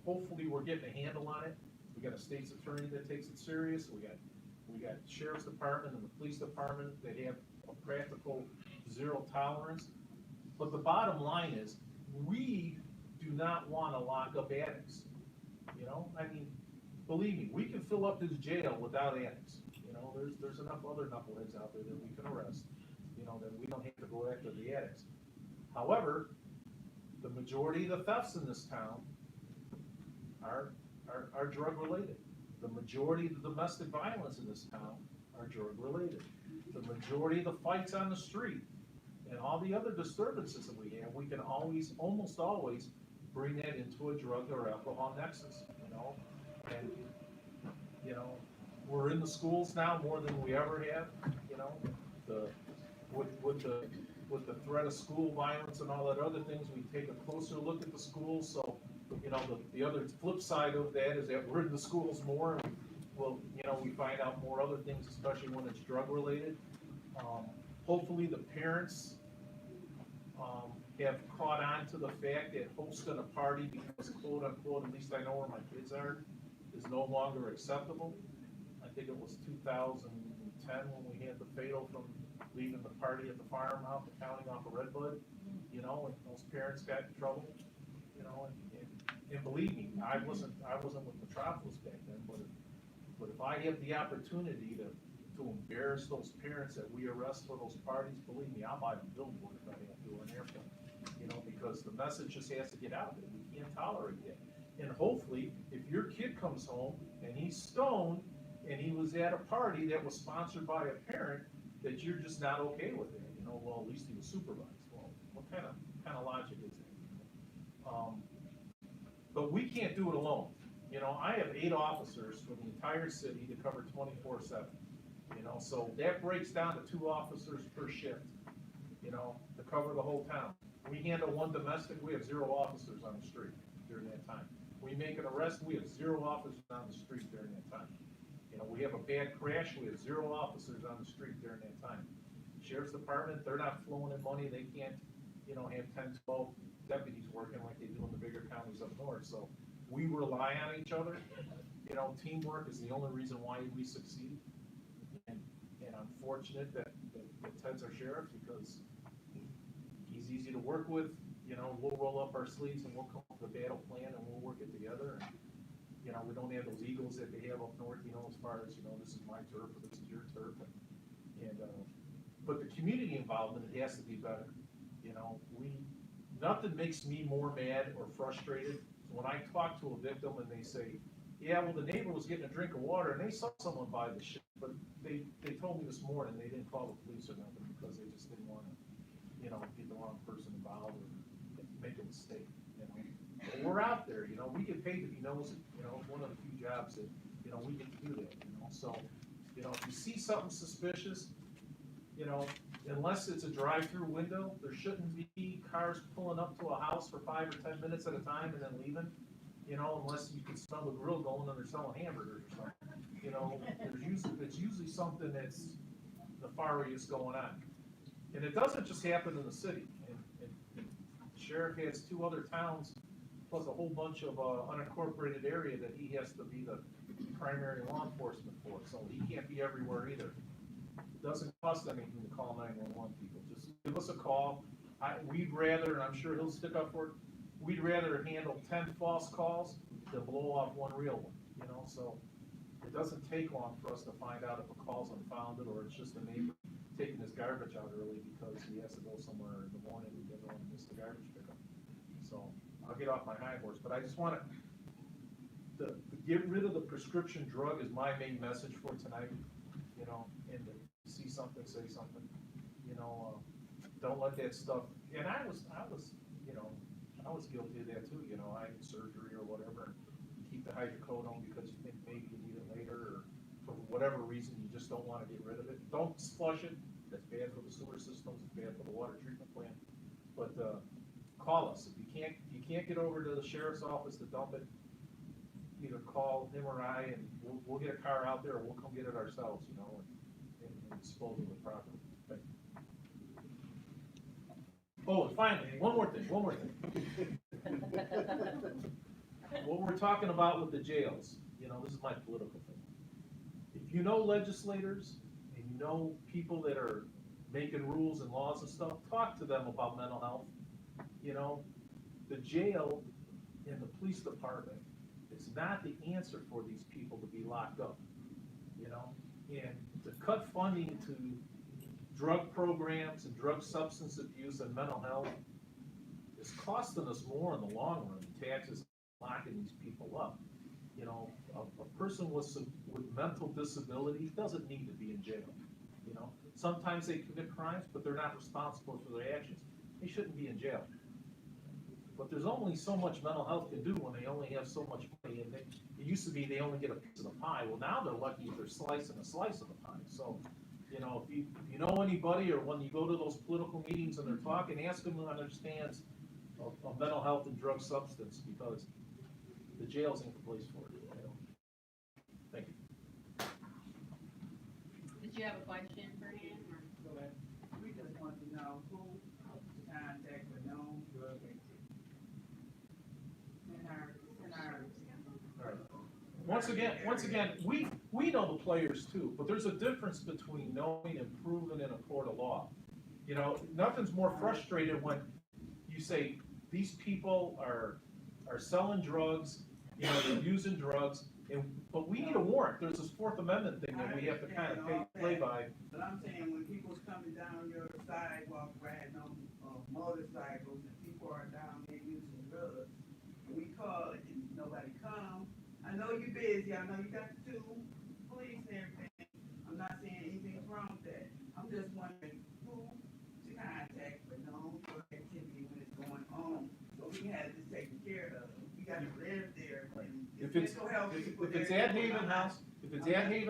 hopefully we're getting a handle on it. We got a state's attorney that takes it serious. We got the sheriff's department and the police department that have a practical zero tolerance. But the bottom line is, we do not want to lock up addicts. You know, I mean, believe me, we can fill up this jail without addicts. You know, there's enough other knuckleheads out there that we can arrest, you know, that we don't have to go after the addicts. However, the majority of the thefts in this town are drug related. The majority of the domestic violence in this town are drug related. The majority of the fights on the street and all the other disturbances that we have, we can almost always bring that into a drug or alcohol nexus, you know? And, you know, we're in the schools now more than we ever have, you know? With the threat of school violence and all that other things, we take a closer look at the schools. So, you know, the other flip side of that is that we're in the schools more, and well, you know, we find out more other things, especially when it's drug related. Hopefully the parents have caught on to the fact that hosting a party because quote unquote, at least I know where my kids are, is no longer acceptable. I think it was 2010 when we had the fatal from leaving the party at the farmhouse, counting off a Redbud, you know, and those parents got in trouble, you know, and believe me, I wasn't with Metropolis back then, but if I have the opportunity to embarrass those parents that we arrest for those parties, believe me, I'll buy a billboard if I have to, or an airplane, you know, because the message just has to get out there. We can't tolerate that. And hopefully, if your kid comes home and he's stoned and he was at a party that was sponsored by a parent, that you're just not okay with it, you know, well, at least he was supervised. Well, what kind of logic is that? But we can't do it alone. You know, I have 8 officers for the entire city to cover 24/7. You know, so that breaks down to 2 officers per shift, you know, to cover the whole town. We handle 1 domestic, we have 0 officers on the street during that time. We make an arrest, we have 0 officers on the street during that time. You know, we have a bad crash, we have 0 officers on the street during that time. Sheriff's Department, they're not flowing in money, they can't, you know, have 10, 12 deputies working like they do in the bigger counties up north. So we rely on each other, you know, teamwork is the only reason why we succeed. And I'm fortunate that Ted's our sheriff, because he's easy to work with. You know, we'll roll up our sleeves and we'll come up with a battle plan and we'll work it together. And, you know, we don't have those egos that they have up north, you know, as far as, you know, this is my turf or this is your turf. But the community involvement, it has to be better. You know, nothing makes me more mad or frustrated when I talk to a victim and they say, yeah, well, the neighbor was getting a drink of water and they saw someone buy the shit, but they told me this morning they didn't call the police or nothing because they just didn't want to, you know, get the wrong person involved or make a mistake, you know. But we're out there, you know, we get paid to be nosy, you know, it's one of the few jobs that, you know, we get to do that, you know. So, you know, if you see something suspicious, you know, unless it's a drive-through window, there shouldn't be cars pulling up to a house for 5 or 10 minutes at a time and then leaving. You know, unless you can smell the grill going and they're selling hamburgers or something. You know, it's usually something that's nefarious going on. And it doesn't just happen in the city. And the sheriff has 2 other towns, plus a whole bunch of unincorporated area that he has to be the primary law enforcement for. So he can't be everywhere either. It doesn't cost anything to call 911 people. Just give us a call. We'd rather, and I'm sure he'll stick up for it, we'd rather handle 10 false calls than blow off 1 real one, you know. So it doesn't take long for us to find out if a call's unfounded or it's just a neighbor taking his garbage out early because he has to go somewhere in the morning and doesn't want to miss the garbage pickup. So I'll get off my high horse, but I just want to get rid of the prescription drug is my main message for tonight, you know. And to see something, say something, you know. Don't let that stuff. And I was, you know, I was guilty of that too, you know. I had surgery or whatever, and keep the hydrocodone because you think maybe you need it later, or for whatever reason you just don't want to get rid of it. Don't flush it. That's bad for the sewer systems. It's bad for the water treatment plant. But call us if you can't get over to the sheriff's office to dump it. Either call him or I, and we'll get a car out there, or we'll come get it ourselves, you know, and dispose of it properly. Thank you. Oh, and finally, one more thing. What we're talking about with the jails, you know, this is my political thing. If you know legislators and you know people that are making rules and laws and stuff, talk to them about mental health. You know, the jail and the police department is not the answer for these people to be locked up, you know, and to cut funding to drug programs and drug substance abuse and mental health is costing us more in the long run. Taxes locking these people up. You know, a person with mental disability doesn't need to be in jail. You know, sometimes they commit crimes, but they're not responsible for their actions. They shouldn't be in jail. But there's only so much mental health can do when they only have so much money. And it used to be they only get a piece of the pie. Well, now they're lucky if they're slicing a slice of the pie. So, you know, if you know anybody, or when you go to those political meetings and they're talking, ask them who understands of mental health and drug substance, because the jails ain't the place for it. You know? Thank you. Did you have a question for him? So we just want to know who to contact for known drug activity. In our. All right. Once again, we know the players too, but there's a difference between knowing and proving in a court of law. You know, nothing's more frustrating when you say these people are selling drugs, you know, they're using drugs, but we need a warrant. There's this Fourth Amendment thing that we have to kind of play by. But I'm saying when people's coming down your sidewalk riding on motorcycles and people are down there using drugs, and we call it and nobody comes. I know you're busy. I know you got the 2 police and everything. I'm not saying anything's wrong with that. I'm just wondering who to contact for known drug activity when it's going on, so we can have this taken care of. We got to live there. And If it's at Haven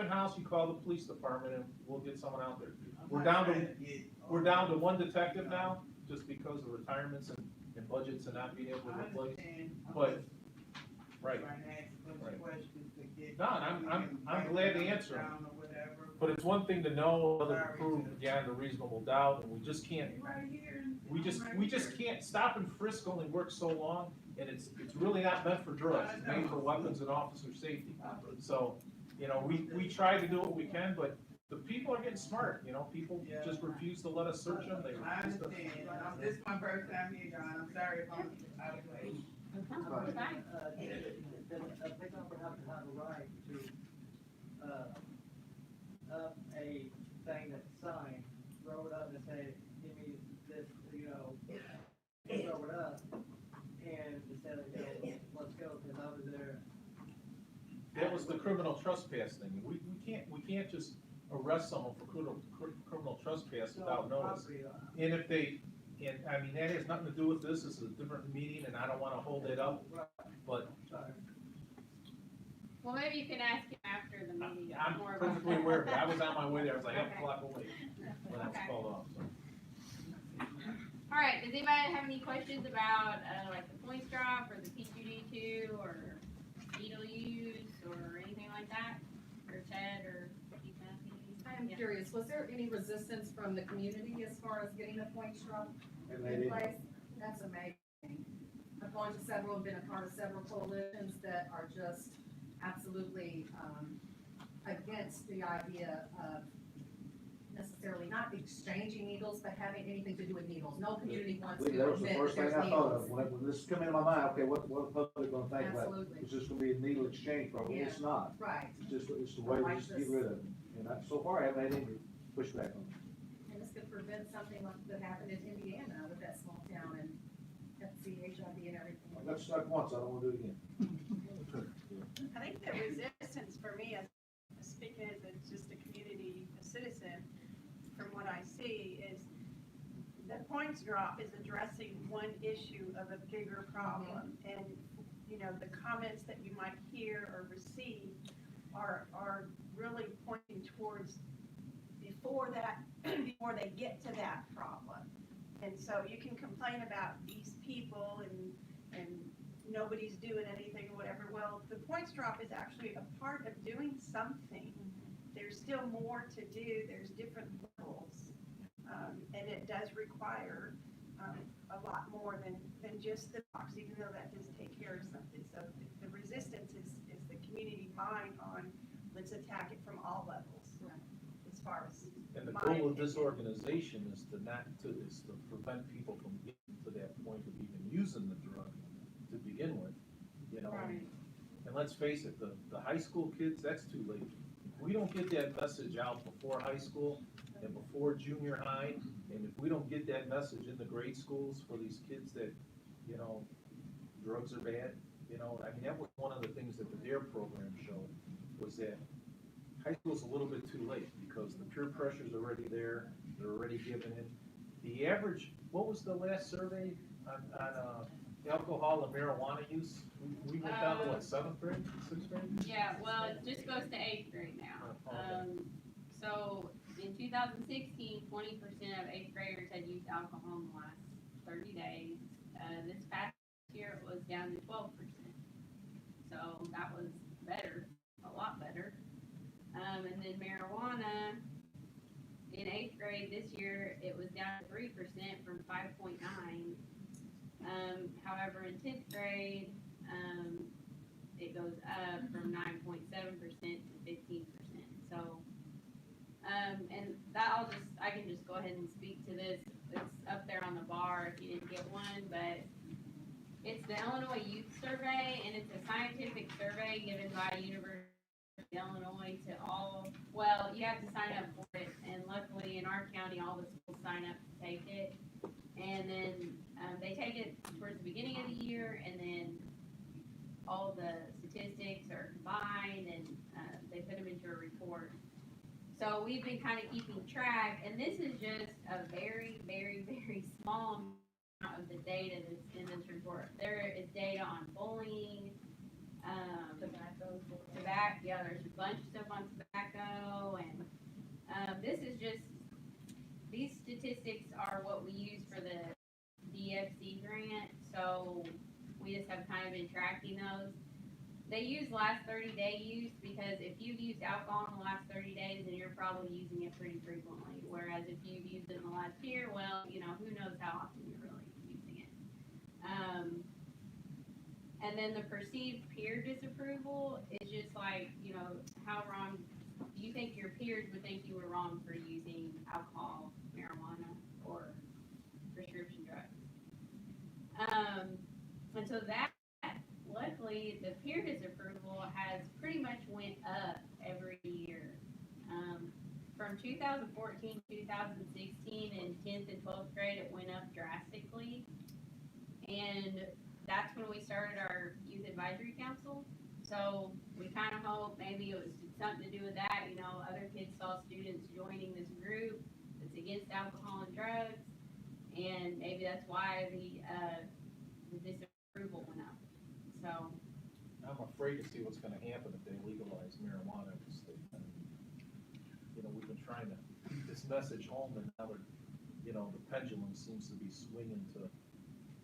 House, you call the police department and we'll get someone out there. We're down to 1 detective now, just because of retirements and budgets and not being able to replace. But right. Questions to get. No, and I'm glad to answer them. Or whatever, But it's one thing to know, another to prove beyond a reasonable doubt, and we just can't, Right here. we just can't, stop and frisk only works so long, and it's really not meant for drugs, it's made for weapons and officer safety. So, you know, we try to do what we can, but the people are getting smart, you know, people just refuse to let us search them, they I refuse to. understand, this is my first time here, John, I'm sorry if I'm out of place. Fine. A pickup would have to have a right to, up a thing that's signed, roll it up and say, give me this, you know, throw it up, and instead of, let's go, cause I was there. That was the criminal trespass thing, we can't just arrest someone for criminal trespass without notice. And if they, and I mean, that has nothing to do with this is a different meeting, and I don't wanna hold it up, but Well, maybe you can ask him after the meeting. I'm more about perfectly that. aware of it, I was on my way there, I was like, I'm Okay. a block away when I was Okay. called off, so. All right, does anybody have any questions about, like the points drop, or the PQD2, or needle use, or anything like that? Or Ted, or Keith Matthews? I'm curious, was there any resistance from the community as far as getting the points drop And they in didn't. place? That's amazing. I've gone to several, and been a part of several coalitions that are just absolutely, against the idea of necessarily not exchanging needles, but having anything to do with needles. No community wants to That was the admit first that thing there's I thought of, needles. when this come into my mind, okay, what the public gonna think about it? Absolutely. It's just gonna be a needle exchange program, it's Yeah. not, Right, it's just, it's the way we just get rid of it. And so far, I haven't had any pushback on it. and this could prevent something like that happened in Indiana with that small town and HIV and everything. I got stuck once, I don't wanna do it again. I think the resistance for me, as speaking as just a community, a citizen, from what I see, is the points drop is addressing one issue of a bigger problem. And, you know, the comments that you might hear or receive are really pointing towards before they get to that problem. And so you can complain about these people and nobody's doing anything or whatever. Well, the points drop is actually a part of doing something. There's still more to do, there's different levels. And it does require a lot more than just the box, even though that does take care of something. So the resistance is the community mind on, let's attack it from all levels, as far as. And the my goal of this opinion. organization is to prevent people from getting to that point of even using the drug to begin with, you know? Right. And let's face it, the high school kids, that's too late. If we don't get that message out before high school and before junior high, and if we don't get that message in the grade schools for these kids that, you know, drugs are bad, you know, I mean, that was one of the things that the DARE program showed, was that high school's a little bit too late, because the peer pressure's already there, they're already giving in. The average, what was the last survey on alcohol and marijuana use? We went down to what, 7th grade, 6th grade? Yeah, well, it just goes to 8th grade now. Okay. So in 2016, 20% of 8th graders had used alcohol in the last 30 days. This past year, it was down to 12%. So that was better, a lot better. And then marijuana, in 8th grade this year, it was down to 3% from 5.9. However, in 10th grade, it goes up from 9.7% to 15%. So, and that I can just go ahead and speak to this. It's up there on the bar if you didn't get one, but it's the Illinois Youth Survey, and it's a scientific survey given by University of Illinois to all, well, you have to sign up for it, and luckily in our county, all the schools sign up to take it. And then they take it towards the beginning of the year, and then all the statistics are combined, and they put them into a report. So we've been kind of keeping track, and this is just a very, very, very small amount of the data that's in this report. There is data on bullying, tobacco, yeah, there's a bunch of stuff on tobacco, and this is just, these statistics are what we use for the DFC grant, so we just have kind of been tracking those. they use last 30-day use, because if you've used alcohol in the last 30 days, then you're probably using it pretty frequently. Whereas if you've used it in the last year, well, you know, who knows how often you're really using it. And then the perceived peer disapproval is just like, you know, how wrong, do you think your peers would think you were wrong for using alcohol, marijuana, or prescription drugs? And so that, luckily, the peer disapproval has pretty much went up every year. From 2014, 2016, in 10th and 12th grade, it went up drastically. And that's when we started our youth advisory council. So we kind of hope maybe it was something to do with that. You know, other kids saw students joining this group that's against alcohol and drugs, and maybe that's why the disapproval went up. So I'm afraid to see what's gonna happen if they legalize marijuana in the state. You know, we've been trying to keep this message home, and now they're, you know, the pendulum seems to be swinging to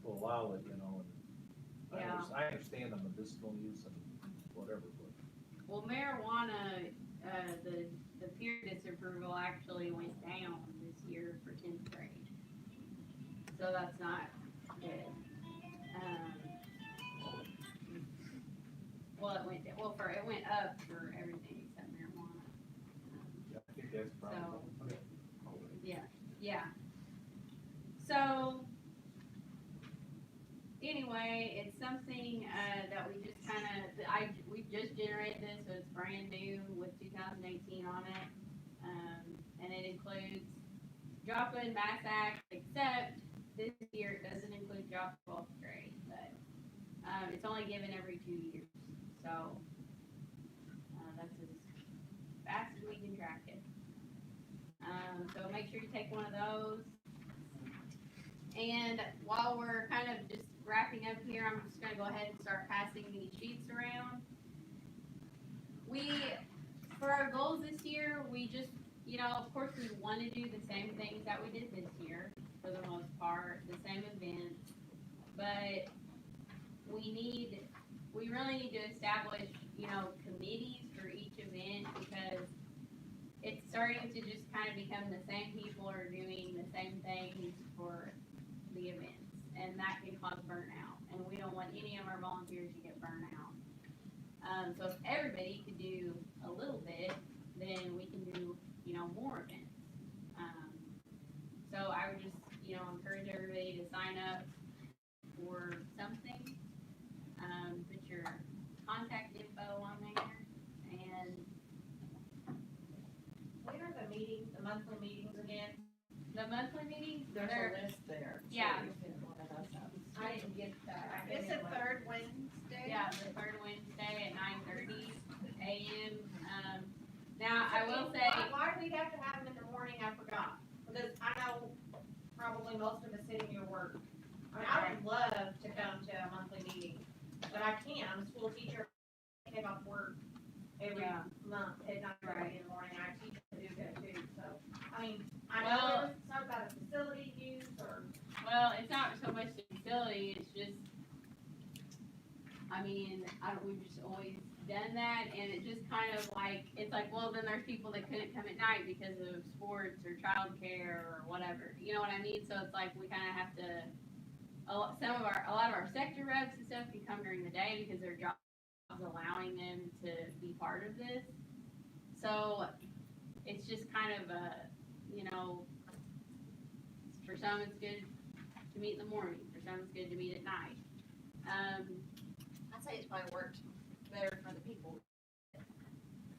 allow it, you know, and yeah. I understand the medicinal use and whatever, but. Well, marijuana, the peer disapproval actually went down this year for 10th grade. So that's not good. It went up for everything except marijuana. Yeah, I think that's probably. Yeah. So, anyway, it's something, that we just we just generated this, so it's brand new with 2018 on it. And it includes Joppa and MCDAC, except this year it doesn't include Joppa 12th grade, but, it's only given every 2 years. So, that's as fast as we can track it. So make sure you take one of those. And while we're kind of just wrapping up here, I'm just gonna go ahead and start passing these sheets around. For our goals this year, we just, you know, of course we want to do the same things that we did this year, for the most part, the same events, but we really need to establish, you know, committees for each event, because it's starting to just kind of become the same people are doing the same things for the events, and that can cause burnout, and we don't want any of our volunteers to get burnt out. So if everybody could do a little bit, then we can do, you know, more events. So I would just, you know, encourage everybody to sign up for something. Put your contact info on there, and When are the meetings, the monthly meetings again? the monthly meetings, There's they're, a list there. so Yeah. you can look it up. I didn't get that. It's the third Wednesday. yeah, the third Wednesday at 9:30 a.m. Now, I will say, Why do we have to have them in the morning? I forgot. Because I know probably most of us sitting here work. I mean, I would love to come to a monthly meeting, but I can't. I'm a school teacher. I take off work every Yeah. month at 9:30 in the morning. I teach at Paducah too, so, I mean, I know Well- there was something about a facility use or. well, it's not so much the facility, it's just, I mean, we've just always done that, and it just kind of like, it's like, well, then there's people that couldn't come at night because of sports or childcare or whatever, you know what I mean? So it's like, we kinda have to, a lot of our sector reps and stuff can come during the day because their job is allowing them to be part of this. So, it's just kind of a, you know, for some it's good to meet in the morning, for some it's good to meet at night. I'd say it's probably worked better for the people that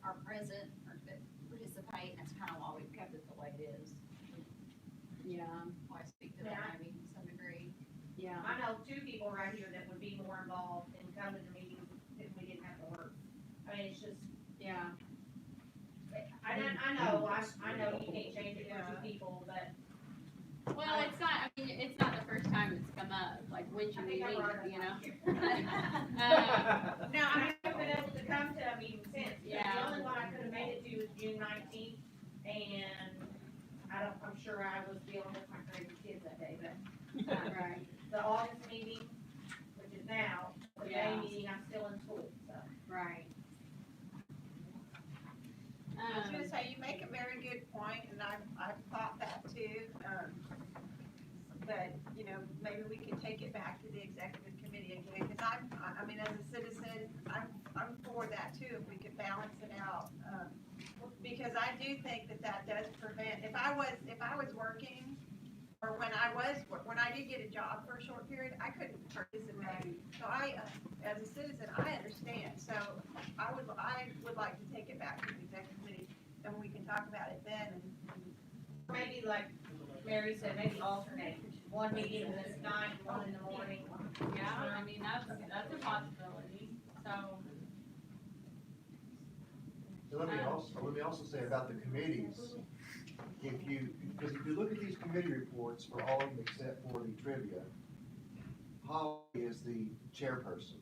are present or that participate, and that's kind of why we've kept it the way it is. Yeah. Why speak to that maybe to some degree. Yeah. I know two people right here that would be more involved in coming to meetings if we didn't have to work. I mean, it's just, Yeah. I know you can't change it for two people, but. Well, it's not, I mean, it's not the first time it's come up, like, when should we meet, you know? Now, I haven't been able to come to a meeting since, but Yeah. the only one I could've made it to was June 19th, and I'm sure I was dealing with my crazy kids that day, but, Right. the August meeting, which is now, the May Yeah. meeting, I'm still in school, so. good point, and I've thought that too. But, you know, maybe we can take it back to the executive committee again, because I mean, as a citizen, I'm for that too, if we could balance it out. Because I do think that does prevent, if I was working, or when I did get a job for a short period, I couldn't participate. So as a citizen, I understand, so I would like to take it back to the executive committee, and we can talk about it then, and Maybe like Mary said, maybe alternate, one meeting this night, one in the morning. Yeah, I mean, that's a possibility, so. So let me also say about the committees, because if you look at these committee reports for all of them except for the trivia, Holly is the chairperson,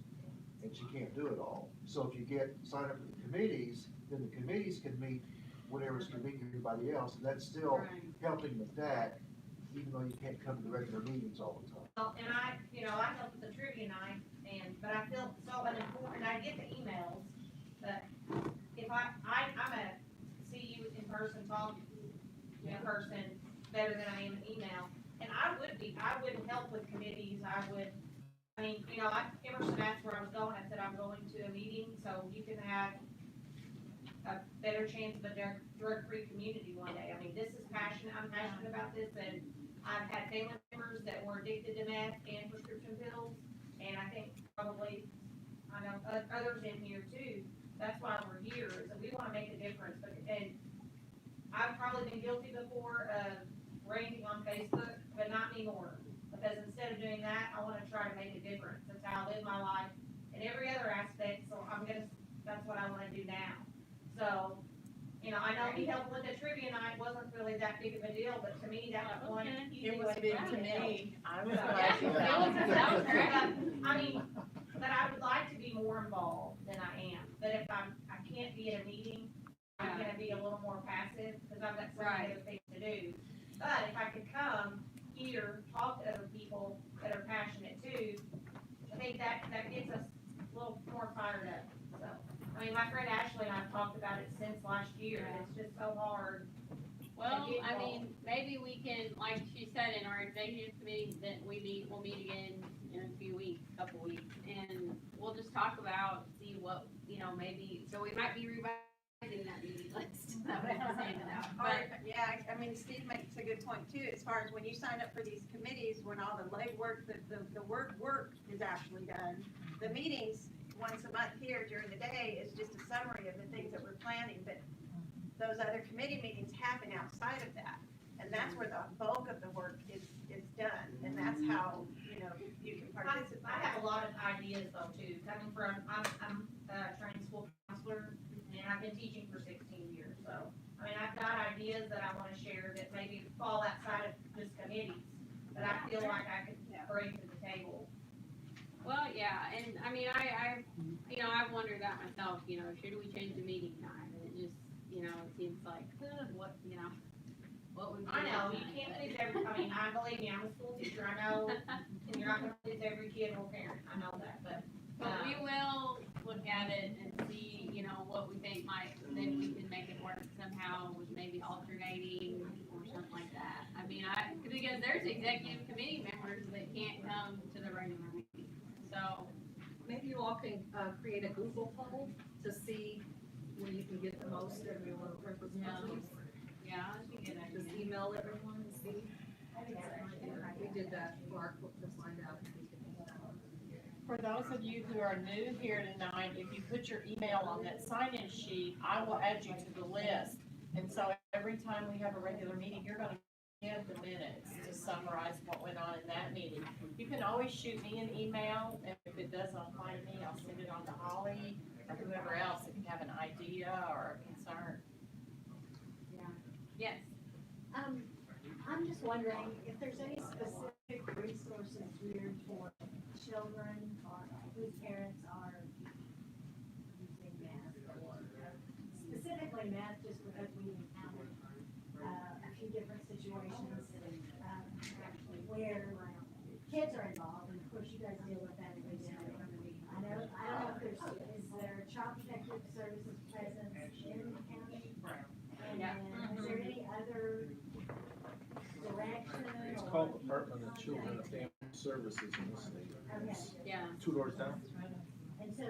and she can't do it all. So if you sign up for the committees, then the committees can meet whatever's convenient for everybody else, and that's still helping the DAC, even though you can't come to the regular meetings all the time. Well, and I help with the trivia night, but I feel so uninformed, and I get the emails, but if I'm a see you in person, talk in person better than I am in email, and I would help with committees, Emerson asked where I was going, I said I'm going to a meeting, so you can have a better chance of a drug-free community one day. I mean, I'm passionate about this, and I've had family members that were addicted to meth and prescription pills, and I think probably, I know others in here too, that's why we're here, is that we wanna make a difference, and I've probably been guilty before of ranting on Facebook, but not anymore, because instead of doing that, I wanna try to make a difference. That's how I live my life in every other aspect, so that's what I wanna do now. So, I know he helped with the trivia night, wasn't really that big of a deal, but to me, that was one easy It was way big to to help. me. I was So, glad you that was great. found But I would like to be more involved than I am, but if I can't be at a meeting, I'm gonna be a little more passive, because I've got so many other things to do. But if I could come here, talk to other people that are passionate too, I think that gets us a little more fired up, so. My friend Ashley and I have talked about it since last year, and it's just so hard. Well, maybe we can, like she said, in our executive committee, that we'll meet again in a few weeks, couple weeks, and we'll just talk about, see what, maybe, so we might be revising that meeting list. That was the same enough, but. Steve makes a good point too, as far as when you sign up for these committees, when all the legwork, the work is actually done. The meetings, once a month here during the day, is just a summary of the things that we're planning, but those other committee meetings happen outside of that. And that's where the bulk of the work is done, and that's how, you can participate. I have a lot of ideas though too, coming from, I'm a trained school counselor, and I've been teaching for 16 years, so, I've got ideas that I wanna share that maybe fall outside of just committees, that I feel like I could bring to the table. Well, yeah, and I've wondered that myself, should we change the meeting time? And it just, it seems like, what would be. I know, you can't please believe me, I'm a school teacher, I know, and you're not gonna please every kid or parent, I know that, but. But we will look at it and see, what we think then we can make it work somehow with maybe alternating or something like that. Because there's executive committee members that can't come to the regular meeting, so. Maybe you all can, create a Google poll to see where you can get the most of your representatives. Yeah, that'd be a good idea. Just email everyone and see. We did that for our, to find out if we could do that. For those of you who are new here tonight, if you put your email on that sign-in sheet, I will add you to the list. And so every time we have a regular meeting, you're gonna get the minutes to summarize what went on in that meeting. You can always shoot me an email, and if it doesn't apply to me, I'll send it on to Holly or whoever else if you have an idea or a concern. Yes. I'm just wondering if there's any specific resources geared for children or whose parents are using math, or specifically math, just because we encountered a few different situations where kids are involved, and of course you guys deal with that every day. I don't know if is there child protective services presence in the county? And is there called Department of Children and Family Services in this state. It's Yeah. 2 doors down. And so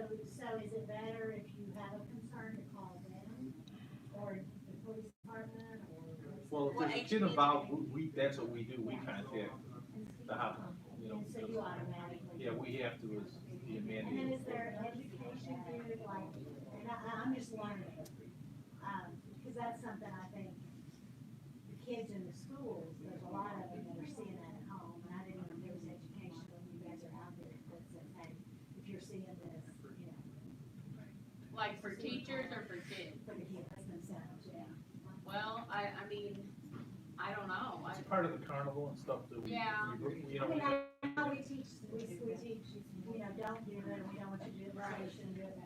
is it better if you have a concern to call them, or the police department, or? Well, if there's a kid involved, that's what we do, we contact the hotline, you know. And so you automatically? Yeah, we have to, as the And then mandated. is there education period, like, and I'm just learning, because that's something I think, the kids in the schools, there's a lot of them that are seeing that at home, and I didn't know if there was education when you guys are out there that says, hey, if you're seeing this, you know, Like for teachers or for kids? for the kids themselves, yeah. Well, I mean, I don't know. It's part of the carnival and stuff that we, Yeah. you I know. mean, I know we teach, you know, don't do it, we don't want you to do it, so you shouldn't do it.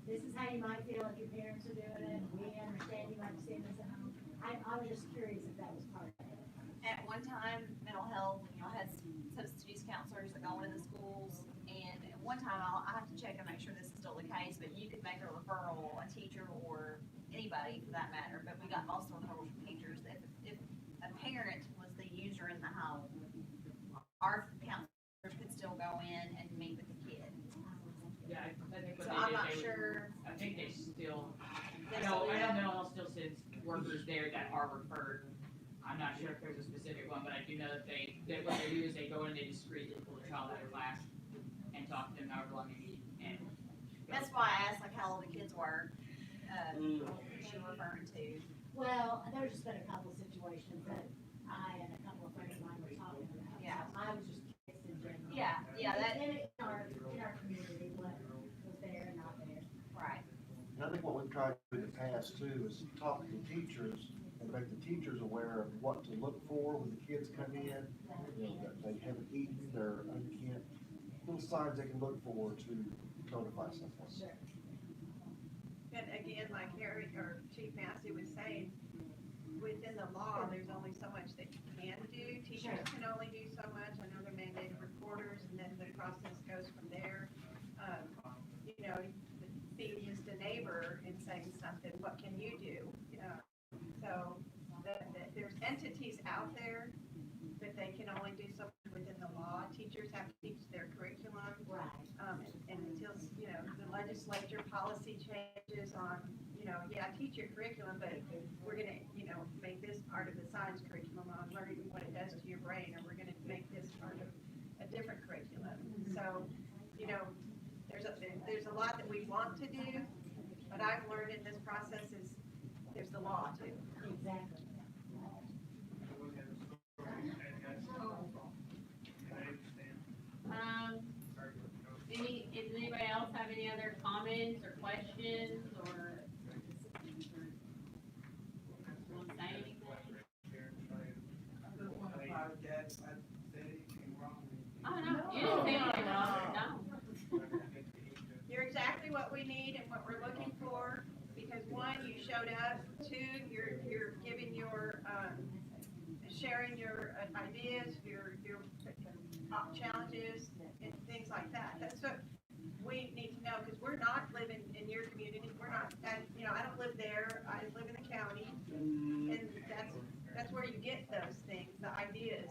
This is how you might feel if your parents are doing it, we understand you might be seeing this at home. I was just curious if that was part of it. At one time, mental health, you know, I had substance use counselors that go into the schools, and at one time, I have to check and make sure this is still the case, but you could make a referral, a teacher or anybody for that matter, but we got most referrals from teachers. If a parent was the user in the home, our counselors could still go in and meet with the kid. Yeah, I think what So they I'm did, not they would- sure. I think they still, They I still know, do I that? know mental health still sends workers there that are referred. I'm not sure if there's a specific one, but I do know that what they do is they go in and they discreetly pull a child out of class and talk to them however long they need, and. That's why I asked like how old the kids were, who's she referring to? Well, there's just been a couple of situations that I and a couple of friends of mine were talking about. Yeah. So I was just curious in general. Yeah, that. In our community, what was there and not there. Right. And I think what we've tried to do in the past too is talk to the teachers and make the teachers aware of what to look for when the kids come in. You know, that they haven't eaten, they're unkempt, little signs they can look for to notify someone. Sure. And again, like Harry or Chief Massey was saying, within the law, there's only so much that you can do. Teachers can only do so much. I know they're mandated reporters, and then the process goes from there. You know, being just a neighbor and saying something, what can you do? So there's entities out there, but they can only do so much within the law. Teachers have to teach their curriculum. Right. And until, you know, the legislature policy changes on, you know, yeah, teach your curriculum, but we're gonna, you know, make this part of the science curriculum on learning what it does to your brain, or we're gonna make this part of a different curriculum. So, you know, there's a lot that we want to do, but I've learned in this process is there's the law too. Exactly. Does anybody else have any other comments or questions or want to say anything? I just want to apologize if I said anything wrong. Oh, no, you didn't say anything wrong, no. You're exactly what we need and what we're looking for, because one, you showed up, two, you're giving your, sharing your ideas, your challenges, and things like that. That's what we need to know, because we're not living in your community, we're not, and, you know, I don't live there, I live in the county, and that's where you get those things, the ideas.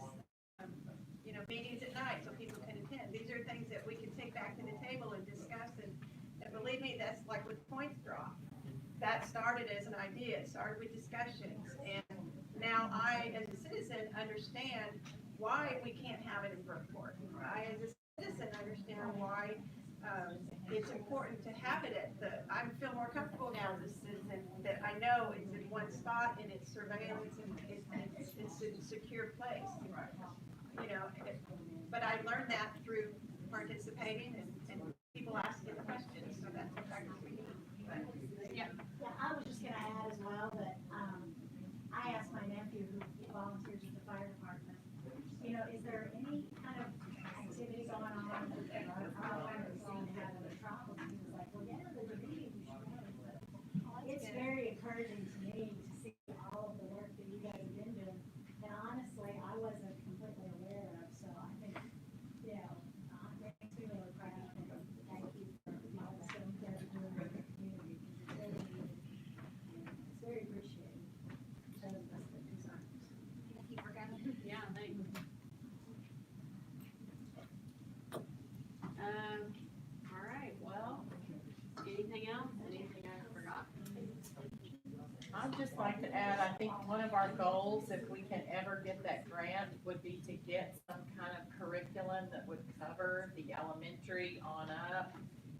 You know, meetings at night so people can attend. These are things that we can take back to the table and discuss, and believe me, that's like with points drop. That started as an idea, it started with discussions, and now I, as a citizen, understand why we can't have it in Brookport. I, as a citizen, understand why it's important to have it at I feel more comfortable now as a citizen that I know it's in one spot and it's surveillance and it's a secure place. You know, but I learned that through participating and people asking questions, so that's exactly what we need. But, Yeah, I was just gonna add as well that, I asked my nephew who volunteers at the fire department, you know, is there any kind of activity going on with our problem or seem to have any problems? And he was like, well, yeah, there's a meeting you should go to. It's very encouraging to me to see all of the work that you guys have been doing. And honestly, I wasn't completely aware of, so I think, you know, it makes me really proud. And thank you for, you know, the stuff you guys are doing in the community. It's very needed. It's very appreciated. So that's the design. Yeah, thanks. I'd just like to add, I think one of our goals, if we can ever get that grant, would be to get some kind of curriculum that would cover the elementary on up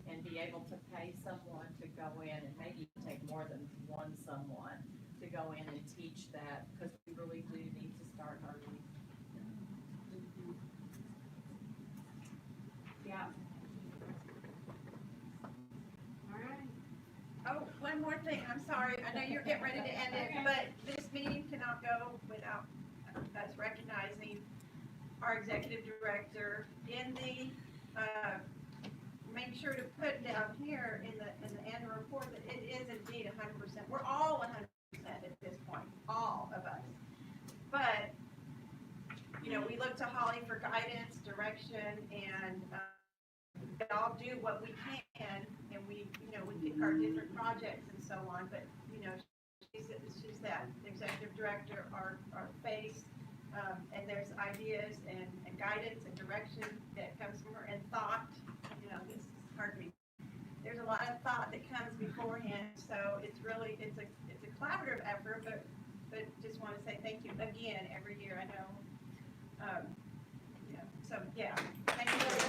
and be able to pay someone to go in, and maybe take more than one someone to go in and teach that, because we really do need to start early. Yeah. All right. Oh, one more thing, I'm sorry, I know you're getting ready to end it, but this meeting cannot go without us recognizing our executive director in the, make sure to put down here in the annual report that it is indeed 100%. We're all 100% at this point, all of us. But, you know, we look to Holly for guidance, direction, and we all do what we can, and we, you know, we pick our different projects and so on, but, you know, she's that executive director, our face, and there's ideas and guidance and direction that comes from her, and thought, you know, this is hard to read. There's a lot of thought that comes beforehand, so it's really, it's a collaborative effort, but just want to say thank you again every year, I know. Yeah, so, yeah, thank you very much.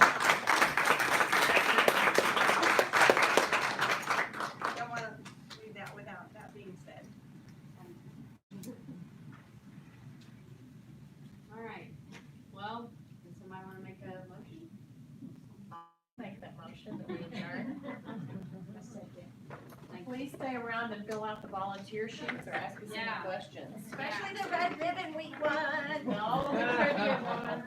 I don't want to leave that without that being said. All right. Well, does somebody want to make a motion? Make that motion that we adjourn. Thank you. Please stay around and fill out the volunteer sheets or ask us any Yeah. questions. Especially the red ribbon week one. No, the trivia one.